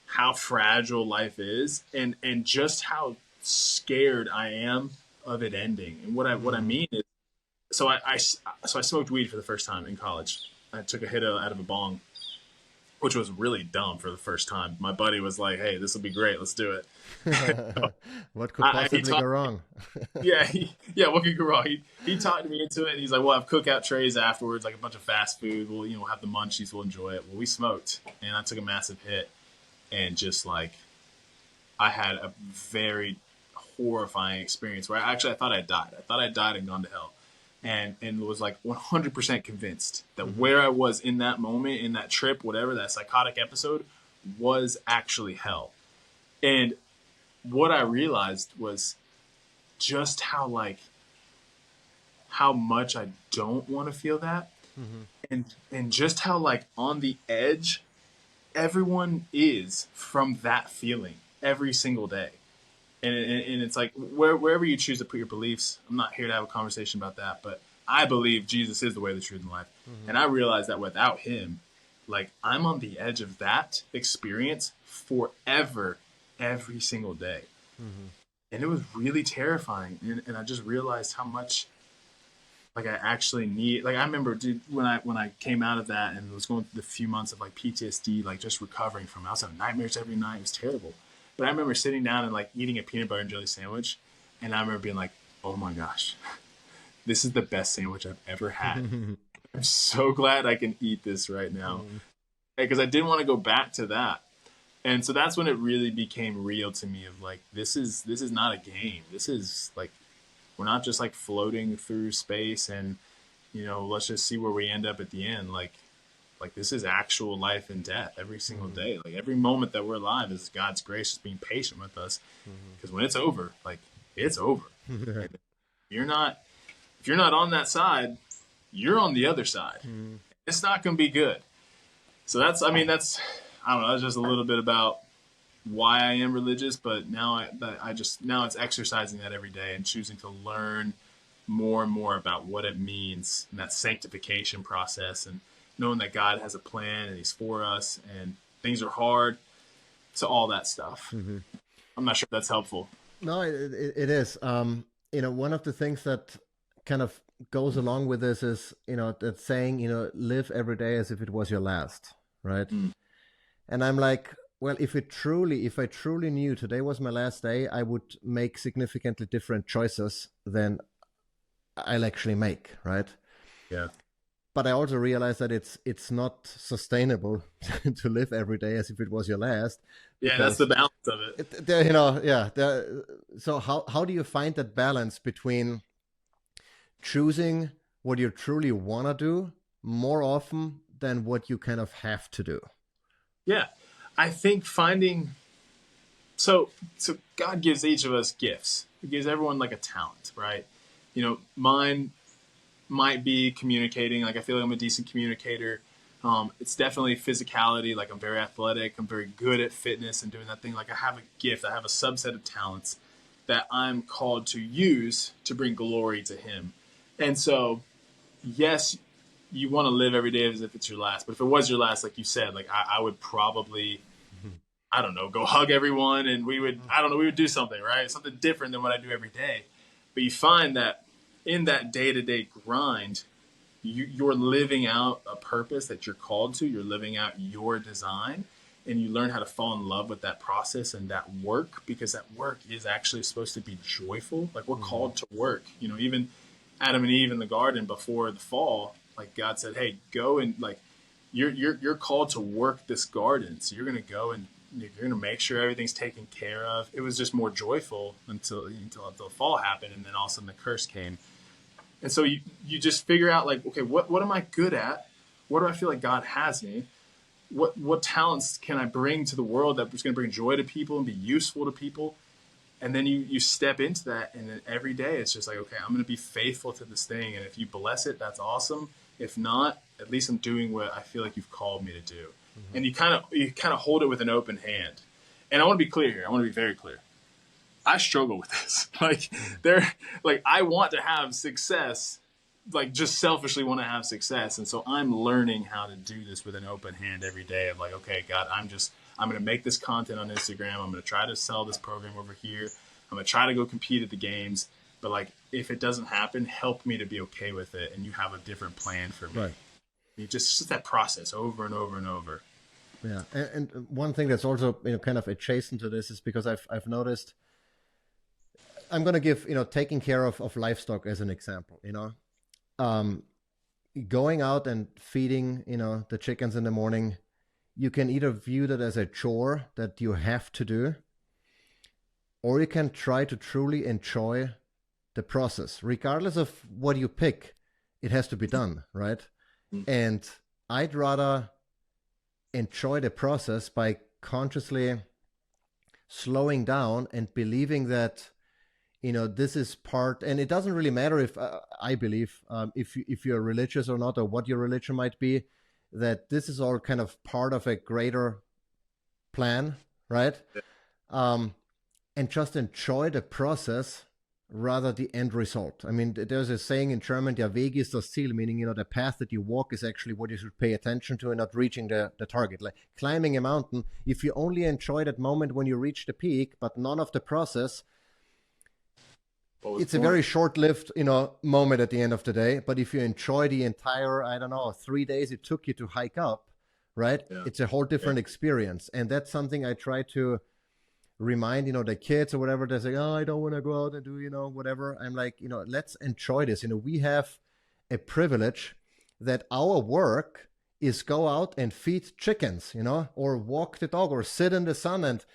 how fragile life is, and just how scared I am of it ending. And what I mean is, so I smoked weed for the first time in college. I took a hit out of a bong, which was really dumb for the first time. My buddy was like, "Hey, this will be great. Let's do it." What could possibly go wrong? What could go wrong? He talked me into it, and he's like, "We'll have cookout trays afterwards, like a bunch of fast food. We'll have the munchies. We'll enjoy it." Well, we smoked, and I took a massive hit, and just I had a very horrifying experience where I thought I died. I thought I died and gone to hell, and was 100% convinced that where I was in that moment, in that trip, whatever, that psychotic episode, was actually hell. And what I realized was just how much I don't want to feel that. and just how like on the edge everyone is from that feeling every single day. And it's like wherever you choose to put your beliefs, I'm not here to have a conversation about that, but I believe Jesus is the way, the truth, and life. And I realize that without him, like I'm on the edge of that experience forever, every single day. And it was really terrifying. And I just realized how much like I actually need, like I remember, dude, when I came out of that and was going through the few months of like PTSD, like just recovering from it, I was having nightmares every night. It was terrible. But I remember sitting down and like eating a peanut butter and jelly sandwich, and I remember being like, oh my gosh, this is the best sandwich I've ever had. I'm so glad I can eat this right now, because I didn't want to go back to that. And so that's when it really became real to me of like, this is not a game. This is like, we're not just like floating through space and, you know, let's just see where we end up at the end. Like this is actual life and death every single day. Like every moment that we're alive is God's grace, just being patient with us. Because when it's over, like it's over. If you're not on that side, you're on the other side. It's not going to be good. So I don't know. That's just a little bit about why I am religious, but now now it's exercising that every day and choosing to learn more and more about what it means in that sanctification process, and knowing that God has a plan and he's for us and things are hard. So all that stuff. I'm not sure if that's helpful. No, it is. You know, one of the things that kind of goes along with this is, you know, that saying, you know, live every day as if it was your last, right? And I'm like, well, if I truly knew today was my last day, I would make significantly different choices than I'll actually make, right? Yeah. But I also realize that it's not sustainable to live every day as if it was your last. Yeah, that's the balance of it. You know, yeah. So how do you find that balance between choosing what you truly want to do more often than what you kind of have to do? Yeah, I think finding, so God gives each of us gifts. He gives everyone like a talent, right? You know, mine might be communicating. Like I feel like I'm a decent communicator. It's definitely physicality. Like I'm very athletic. I'm very good at fitness and doing that thing. Like I have a gift. I have a subset of talents that I'm called to use to bring glory to him. And so, yes, you want to live every day as if it's your last. But if it was your last, like you said, like I would probably, I don't know, go hug everyone, and we would do something, right? Something different than what I do every day. But you find that in that day-to-day grind, you're living out a purpose that you're called to. You're living out your design, and you learn how to fall in love with that process and that work, because that work is actually supposed to be joyful. Like we're called to work. You know, even Adam and Eve in the garden before the fall, like God said, "Hey, go and like you're called to work this garden. So you're going to go and you're going to make sure everything's taken care of." It was just more joyful until the fall happened, and then all of a sudden the curse came. And so you just figure out like, okay, what am I good at? What do I feel like God has me? What talents can I bring to the world that's going to bring joy to people and be useful to people? And then you step into that, and then every day it's just like, okay, I'm going to be faithful to this thing. And if you bless it, that's awesome. If not, at least I'm doing what I feel like you've called me to do. And you kind of hold it with an open hand. And I want to be clear here. I want to be very clear. I struggle with this. I want to have success, like just selfishly want to have success. And so I'm learning how to do this with an open hand every day of like, okay, God, I'm going to make this content on Instagram. I'm going to try to sell this program over here. I'm going to try to go compete at the games. But like, if it doesn't happen, help me to be okay with it. And you have a different plan for me. Right. It's just that process over and over and over. Yeah. And one thing that's also, you know, kind of adjacent to this is because I've noticed, I'm going to give, you know, taking care of livestock as an example, you know, going out and feeding, you know, the chickens in the morning, you can either view that as a chore that you have to do, or you can try to truly enjoy the process. Regardless of what you pick, it has to be done, right? And I'd rather enjoy the process by consciously slowing down and believing that this is part, and it doesn't really matter if I believe if you're religious or not, or what your religion might be, that this is all kind of part of a greater plan, right? Um, and just enjoy the process rather the end result. I mean, there's a saying in German, der Weg ist das Ziel, meaning, the path that you walk is actually what you should pay attention to and not reaching the target. Like climbing a mountain, if you only enjoy that moment when you reach the peak, but none of the process, it's a very short-lived, moment at the end of the day. But if you enjoy the entire, I don't know, 3 days it took you to hike up, right? Yeah. It's a whole different experience. And that's something I try to remind, the kids or whatever. They say, oh, I don't want to go out and do, whatever. I'm like, let's enjoy this. We have a privilege that our work is go out and feed chickens, or walk the dog or sit in the sun and,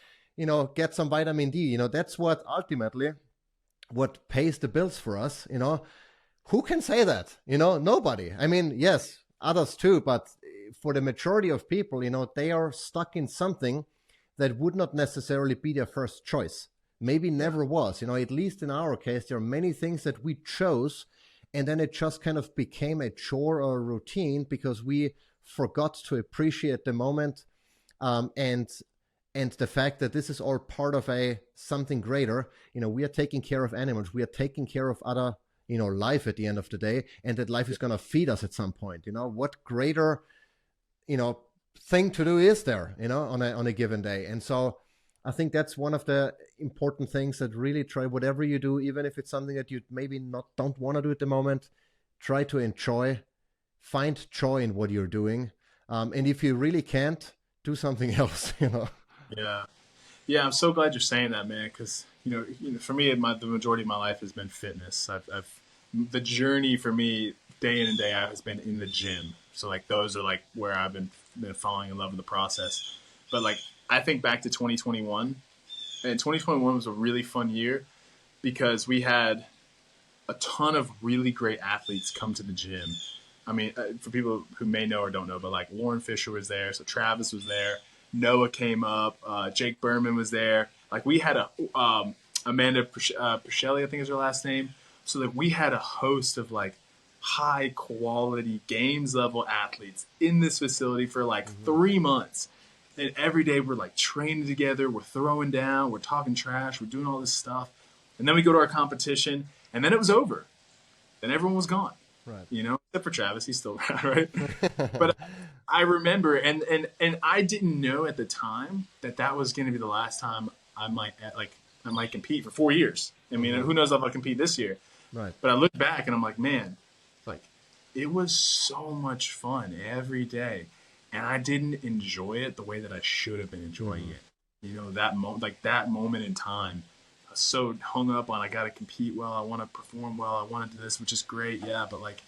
get some vitamin D. That's what ultimately what pays the bills for us. Who can say that? Nobody. I mean, yes, others too, but for the majority of people, they are stuck in something that would not necessarily be their first choice. Maybe never was. At least in our case, there are many things that we chose, and then it just kind of became a chore or a routine because we forgot to appreciate the moment, and the fact that this is all part of something greater. We are taking care of animals. We are taking care of other, life at the end of the day, and that life is going to feed us at some point. What greater, thing to do is there, on a given day. And so I think that's one of the important things, that really try whatever you do, even if it's something that you maybe don't want to do at the moment, try to enjoy, find joy in what you're doing. And if you really can't, do something else, Yeah, I'm so glad you're saying that, man, because for me, the majority of my life has been fitness. The journey for me, day in and day out, has been in the gym. So like those are like where I've been falling in love with the process. But like I think back to 2021, and 2021 was a really fun year because we had a ton of really great athletes come to the gym. I mean, for people who may know or don't know, but like Lauren Fisher was there, so Travis was there, Noah came up, Jake Berman was there. Like we had Amanda Priscelli, I think is her last name. So like we had a host of like high quality games level athletes in this facility for like 3 months. And every day we're like training together, we're throwing down, we're talking trash, we're doing all this stuff. And then we go to our competition, and then it was over. Then everyone was gone. Right. Except for Travis, he's still around, right? But I remember, and I didn't know at the time that was going to be the last time I might compete for 4 years. I mean, who knows if I'll compete this year? Right. But I look back and I'm like, man, like it was so much fun every day, and I didn't enjoy it the way that I should have been enjoying it. That moment in time. So hung up on I got to compete well, I want to perform well, I want to do this, which is great, yeah, but like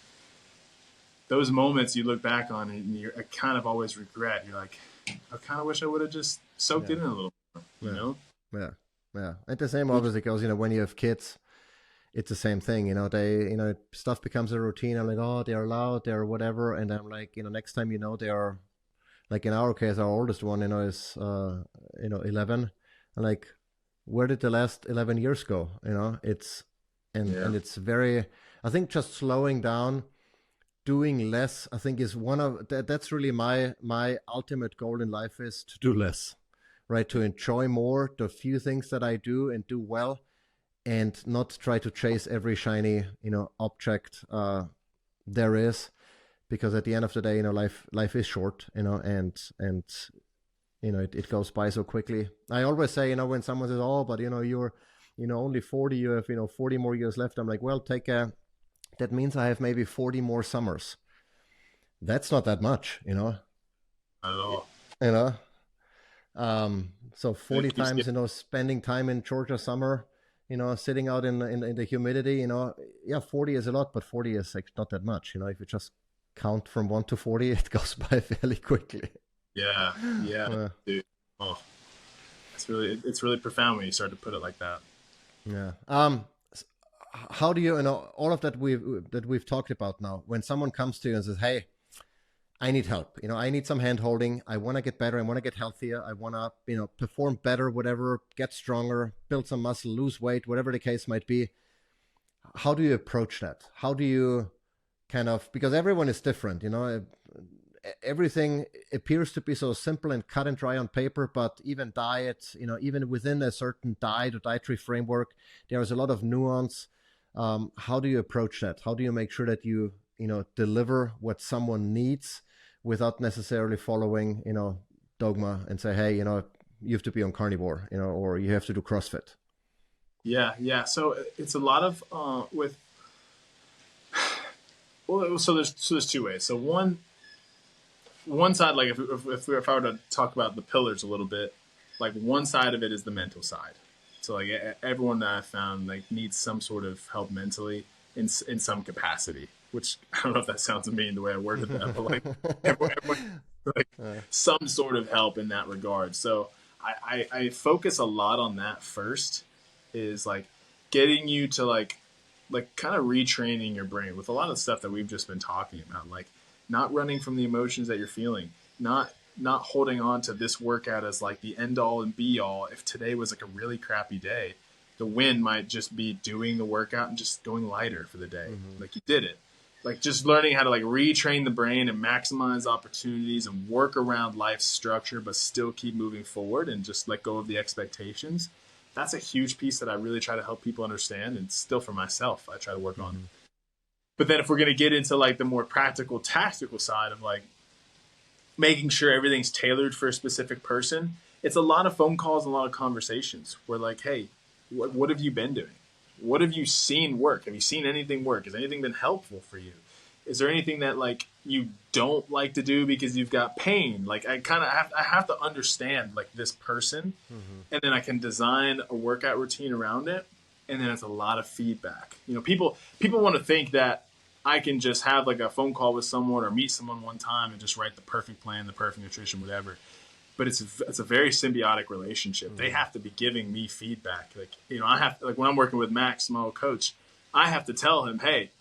those moments you look back on and I kind of always regret. You're like, I kind of wish I would have just soaked it in a little more, you know? Yeah. And the same obviously goes, when you have kids, it's the same thing, they, stuff becomes a routine. I'm like, oh, they're loud, they're whatever, and I'm like, next time they are, like in our case, our oldest one, is 11, and like, where did the last 11 years go? It's and it's very, I think just slowing down, doing less, I think is one of that's really my ultimate goal in life, is to do less, right? To enjoy more the few things that I do and do well, and not try to chase every shiny object there is, because at the end of the day, life is short, and it goes by so quickly. I always say, when someone says, oh, but you're only 40, you have 40 more years left. I'm like, well, that means I have maybe 40 more summers. That's not that much, Not at all. So 40 times, spending time in Georgia summer, sitting out in the humidity, 40 is a lot, but 40 is like not that much. If you just count from 1 to 40, it goes by fairly quickly. Yeah, dude. Oh, it's really profound when you start to put it like that. Yeah. How do you, all of that we've talked about now, when someone comes to you and says, hey, I need help. I need some hand holding. I want to get better. I want to get healthier. I want to, perform better, whatever, get stronger, build some muscle, lose weight, whatever the case might be. How do you approach that? How do you kind of, because everyone is different, everything appears to be so simple and cut and dry on paper, but even diet, even within a certain diet or dietary framework, there is a lot of nuance. How do you approach that? How do you make sure that you deliver what someone needs without necessarily following, dogma and say, hey, you have to be on carnivore, or you have to do CrossFit? Yeah. So it's a lot of with. Well, so there's two ways. So one side, like if I were to talk about the pillars a little bit, like one side of it is the mental side. So like everyone that I found like needs some sort of help mentally in some capacity. Which I don't know if that sounds mean the way I worded that, but like everyone like some sort of help in that regard. So I focus a lot on that first, is like getting you to like kind of retraining your brain with a lot of stuff that we've just been talking about, like not running from the emotions that you're feeling, not holding on to this workout as like the end all and be all. If today was like a really crappy day, the win might just be doing the workout and just going lighter for the day. Like you did it. Like just learning how to like retrain the brain and maximize opportunities and work around life's structure, but still keep moving forward and just let go of the expectations. That's a huge piece that I really try to help people understand, and still for myself, I try to work on. But then if we're going to get into like the more practical, tactical side of like making sure everything's tailored for a specific person, it's a lot of phone calls and a lot of conversations where like, hey, what have you been doing? What have you seen work? Have you seen anything work? Has anything been helpful for you? Is there anything that like you don't like to do because you've got pain? Like I have to understand like this person, and then I can design a workout routine around it. And then it's a lot of feedback. People want to think that I can just have like a phone call with someone or meet someone one time and just write the perfect plan, the perfect nutrition, whatever. But it's a very symbiotic relationship. They have to be giving me feedback. Like, I have to, like when I'm working with Max, my old coach, I have to tell him, hey,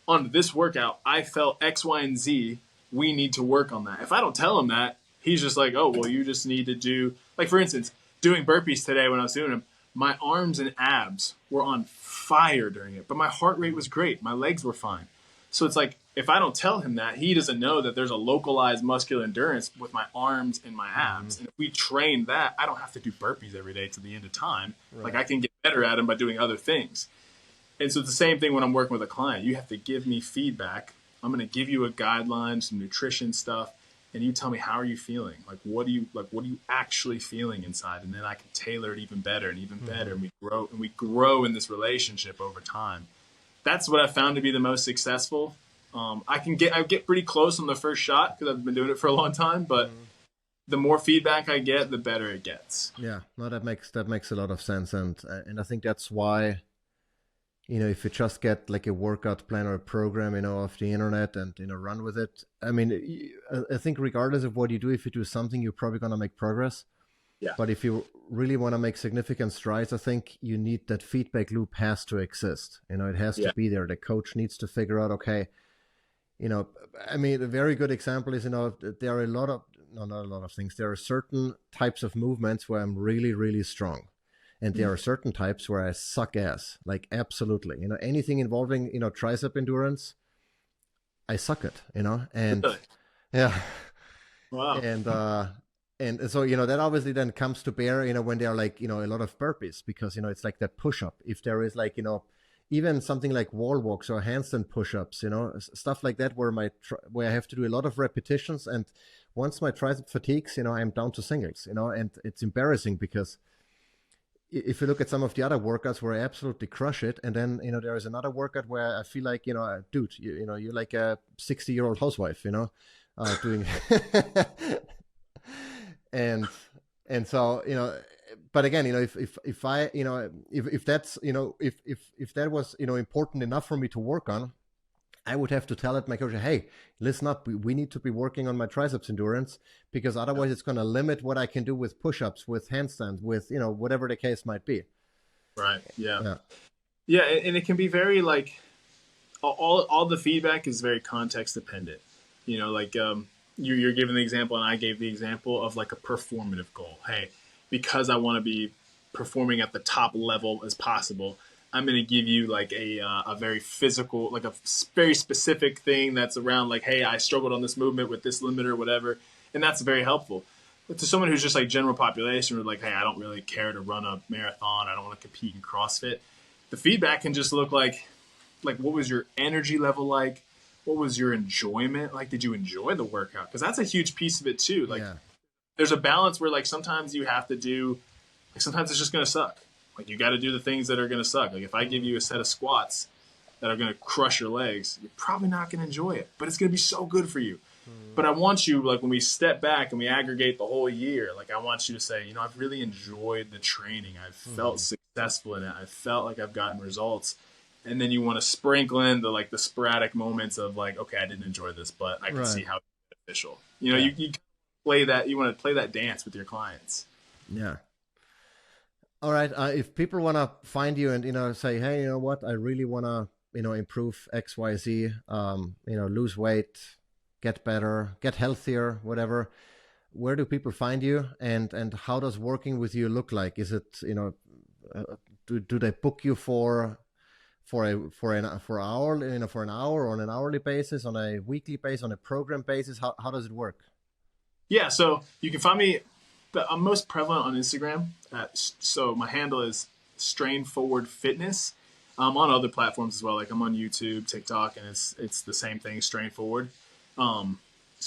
on this workout, I felt X, Y, and Z. We need to work on that. If I don't tell him that, he's just like, oh, well, you just need to do, like for instance, doing burpees today when I was doing them, my arms and abs were on fire during it, but my heart rate was great. My legs were fine. So it's like, if I don't tell him that, he doesn't know that there's a localized muscular endurance with my arms and my abs. And if we train that, I don't have to do burpees every day to the end of time. Right. Like I can get better at them by doing other things. And so it's the same thing when I'm working with a client. You have to give me feedback. I'm going to give you a guideline, some nutrition stuff, and you tell me, how are you feeling? Like, what are you actually feeling inside? And then I can tailor it even better and even better. And we grow in this relationship over time. That's what I found to be the most successful. I get pretty close on the first shot because I've been doing it for a long time, but the more feedback I get, the better it gets. Yeah, no, that makes a lot of sense. And I think that's why, if you just get like a workout plan or a program, off the internet and, run with it. I mean, I think regardless of what you do, if you do something, you're probably going to make progress. Yeah. But if you really want to make significant strides, I think you need that feedback loop has to exist. It has to be there. The coach needs to figure out, okay, I mean, a very good example is, there are not a lot of things. There are certain types of movements where I'm really, really strong. And there are certain types where I suck ass, like absolutely. Anything involving, tricep endurance, I suck at, and yeah. Wow. And so, that obviously then comes to bear, when there are like, a lot of burpees, because, it's like that push-up. If there is like, even something like wall walks or handstand push-ups, stuff like that, where I have to do a lot of repetitions. And once my tricep fatigues, I'm down to singles, and it's embarrassing because if you look at some of the other workouts where I absolutely crush it, and then, there is another workout where I feel like, dude, you're like a 60-year-old housewife, doing and so, but again, if I, if that's, if that was, important enough for me to work on, I would have to tell my coach, hey, listen up, we need to be working on my triceps endurance, because otherwise it's going to limit what I can do with push-ups, with handstands, with, whatever the case might be. Right. Yeah. And it can be very like, all the feedback is very context dependent. Like you're giving the example, and I gave the example of like a performative goal. Hey, because I want to be performing at the top level as possible, I'm going to give you like a very physical, like a very specific thing that's around like, hey, I struggled on this movement with this limiter or whatever, and that's very helpful. But to someone who's just like general population, or like, hey, I don't really care to run a marathon, I don't want to compete in CrossFit. The feedback can just look like what was your energy level like? What was your enjoyment like? Did you enjoy the workout? Because that's a huge piece of it too. Like, there's a balance where like sometimes you have to do, like sometimes it's just going to suck. Like you got to do the things that are going to suck. Like if I give you a set of squats that are going to crush your legs, you're probably not going to enjoy it, but it's going to be so good for you. But I want you, like when we step back and we aggregate the whole year, like I want you to say, I've really enjoyed the training. I've felt successful in it. I felt like I've gotten results. And then you want to sprinkle in the sporadic moments of like, okay, I didn't enjoy this, but I can see how it's beneficial. You play that, you want to play that dance with your clients. Yeah. All right. If people want to find you and, say, hey, you know what, I really want to, improve X, Y, Z, lose weight, get better, get healthier, whatever, where do people find you, and how does working with you look like? Is it, do they book you for an hour, for an hour, on an hourly basis, on a weekly basis, on a program basis? How does it work? Yeah, so you can find me. I'm most prevalent on Instagram. So my handle is Strain Forward Fitness. I'm on other platforms as well. Like I'm on YouTube, TikTok, and it's the same thing, Strain Forward. So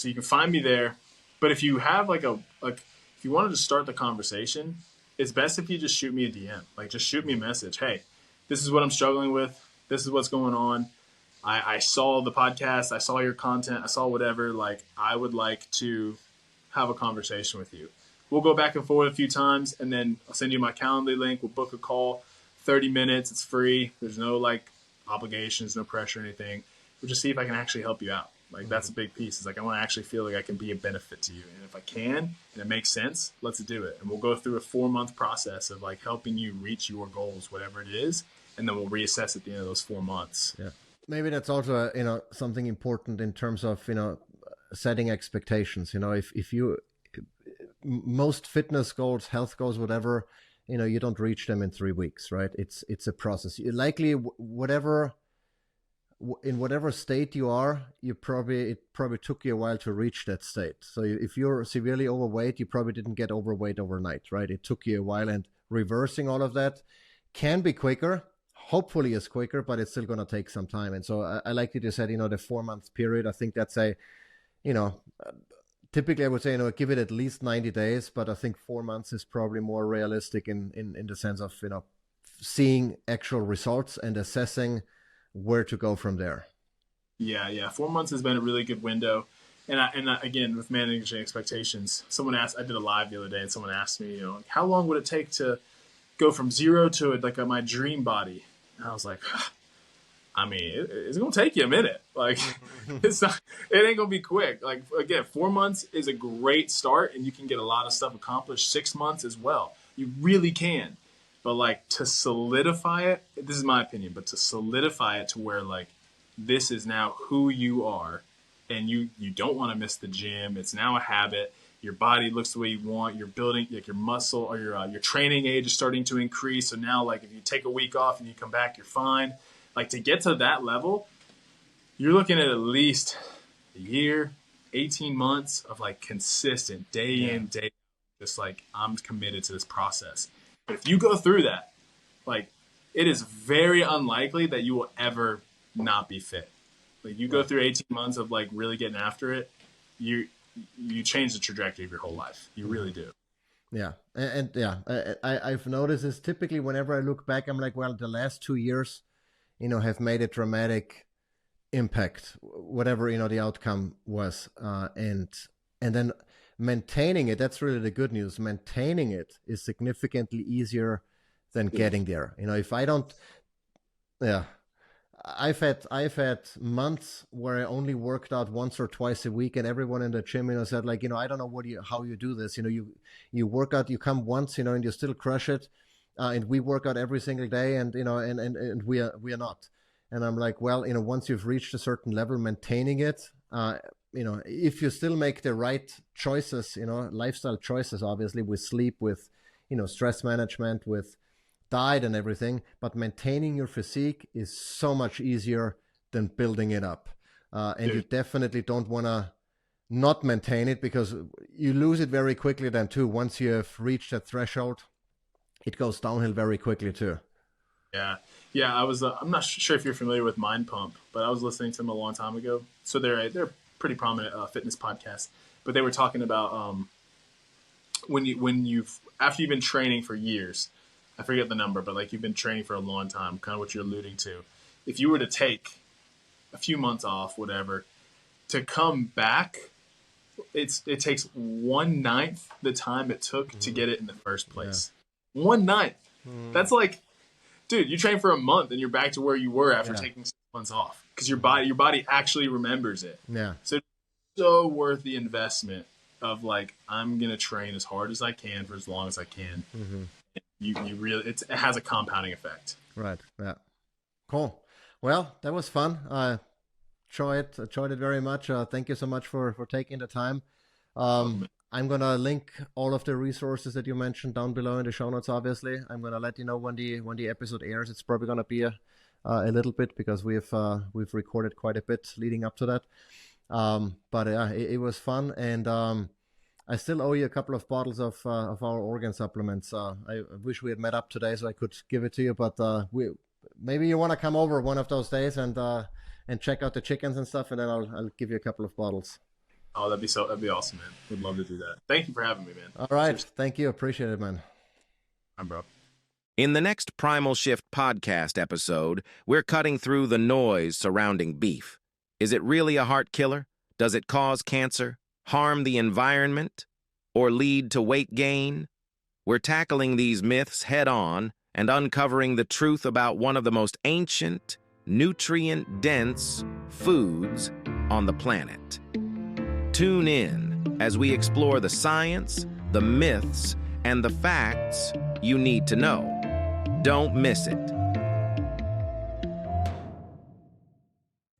you can find me there. But if you have if you wanted to start the conversation, it's best if you just shoot me a DM. Like just shoot me a message. Hey, this is what I'm struggling with. This is what's going on. I saw the podcast. I saw your content. I saw whatever. Like I would like to have a conversation with you. We'll go back and forth a few times, and then I'll send you my Calendly link. We'll book a call, 30 minutes. It's free. There's no obligations, no pressure or anything. We'll just see if I can actually help you out. Like that's a big piece. It's like I want to actually feel like I can be a benefit to you. And if I can, and it makes sense, let's do it. And we'll go through a 4-month process of like helping you reach your goals, whatever it is. And then we'll reassess at the end of those 4 months. Yeah. Maybe that's also, something important in terms of, setting expectations. If you, most fitness goals, health goals, whatever, you don't reach them in 3 weeks, right? It's a process. You likely, in whatever state you are, it probably took you a while to reach that state. So if you're severely overweight, you probably didn't get overweight overnight, right? It took you a while, and reversing all of that can be quicker. Hopefully it's quicker, but it's still going to take some time. And so I like that you said, the 4-month period. I think that's typically I would say, give it at least 90 days, but I think 4 months is probably more realistic in the sense of, seeing actual results and assessing where to go from there. Yeah. 4 months has been a really good window. And again, with managing expectations, someone asked, I did a live the other day, and someone asked me, how long would it take to go from 0 to my dream body? And I was like, I mean, it's going to take you a minute. Like, it ain't going to be quick. Like, again, 4 months is a great start, and you can get a lot of stuff accomplished. 6 months as well. You really can. But, to solidify it, this is my opinion, but to solidify it to where, this is now who you are, and you don't want to miss the gym. It's now a habit. Your body looks the way you want. You're building, your muscle or your training age is starting to increase. So now, if you take a week off and you come back, you're fine. To get to that level, you're looking at least a year, 18 months of consistent day in, day out. Just I'm committed to this process. But if you go through that, it is very unlikely that you will ever not be fit. You go through 18 months of really getting after it, you change the trajectory of your whole life. You really do. Yeah. And I've noticed this typically whenever I look back, I'm like, well, the last 2 years, have made a dramatic impact, whatever, the outcome was. And then maintaining it, that's really the good news. Maintaining it is significantly easier than getting there. If I don't, I've had months where I only worked out once or twice a week, and everyone in the gym, said I don't know how you do this. You work out, you come once, and you still crush it. And we work out every single day, and and we are not. And I'm like, well, once you've reached a certain level, maintaining it, if you still make the right choices, lifestyle choices, obviously with sleep, with, stress management, with diet and everything, but maintaining your physique is so much easier than building it up. And you definitely don't want to not maintain it, because you lose it very quickly then too. Once you have reached that threshold, it goes downhill very quickly too. Yeah. I'm not sure if you're familiar with Mind Pump, but I was listening to them a long time ago. So they're pretty prominent fitness podcast, but they were talking about after you've been training for years, I forget the number, but like you've been training for a long time, kind of what you're alluding to. If you were to take a few months off, whatever, to come back, it takes 1/9 the time it took to get it in the first place. 1/9. That's like, dude, you train for a month and you're back to where you were after taking 6 months off, because your body actually remembers it. Yeah. So worth the investment of like, I'm gonna train as hard as I can for as long as I can. You really, it has a compounding effect. Right. Yeah. Cool. Well, that was fun. Enjoyed it very much. Thank you so much for taking the time. I'm gonna link all of the resources that you mentioned down below in the show notes. Obviously, I'm gonna let you know when the episode airs. It's probably gonna be a little bit, because we've recorded quite a bit leading up to that. But it was fun, and I still owe you a couple of bottles of our organ supplements. I wish we had met up today so I could give it to you, but maybe you want to come over one of those days and check out the chickens and stuff, and then I'll give you a couple of bottles. Oh, that'd be awesome, man. Would love to do that. Thank you for having me, man. All right. Seriously. Thank you. Appreciate it, man. I'm bro. In the next Primal Shift podcast episode, we're cutting through the noise surrounding beef. Is it really a heart killer? Does it cause cancer, harm the environment, or lead to weight gain? We're tackling these myths head-on and uncovering the truth about one of the most ancient, nutrient-dense foods on the planet. Tune in as we explore the science, the myths, and the facts you need to know. Don't miss it.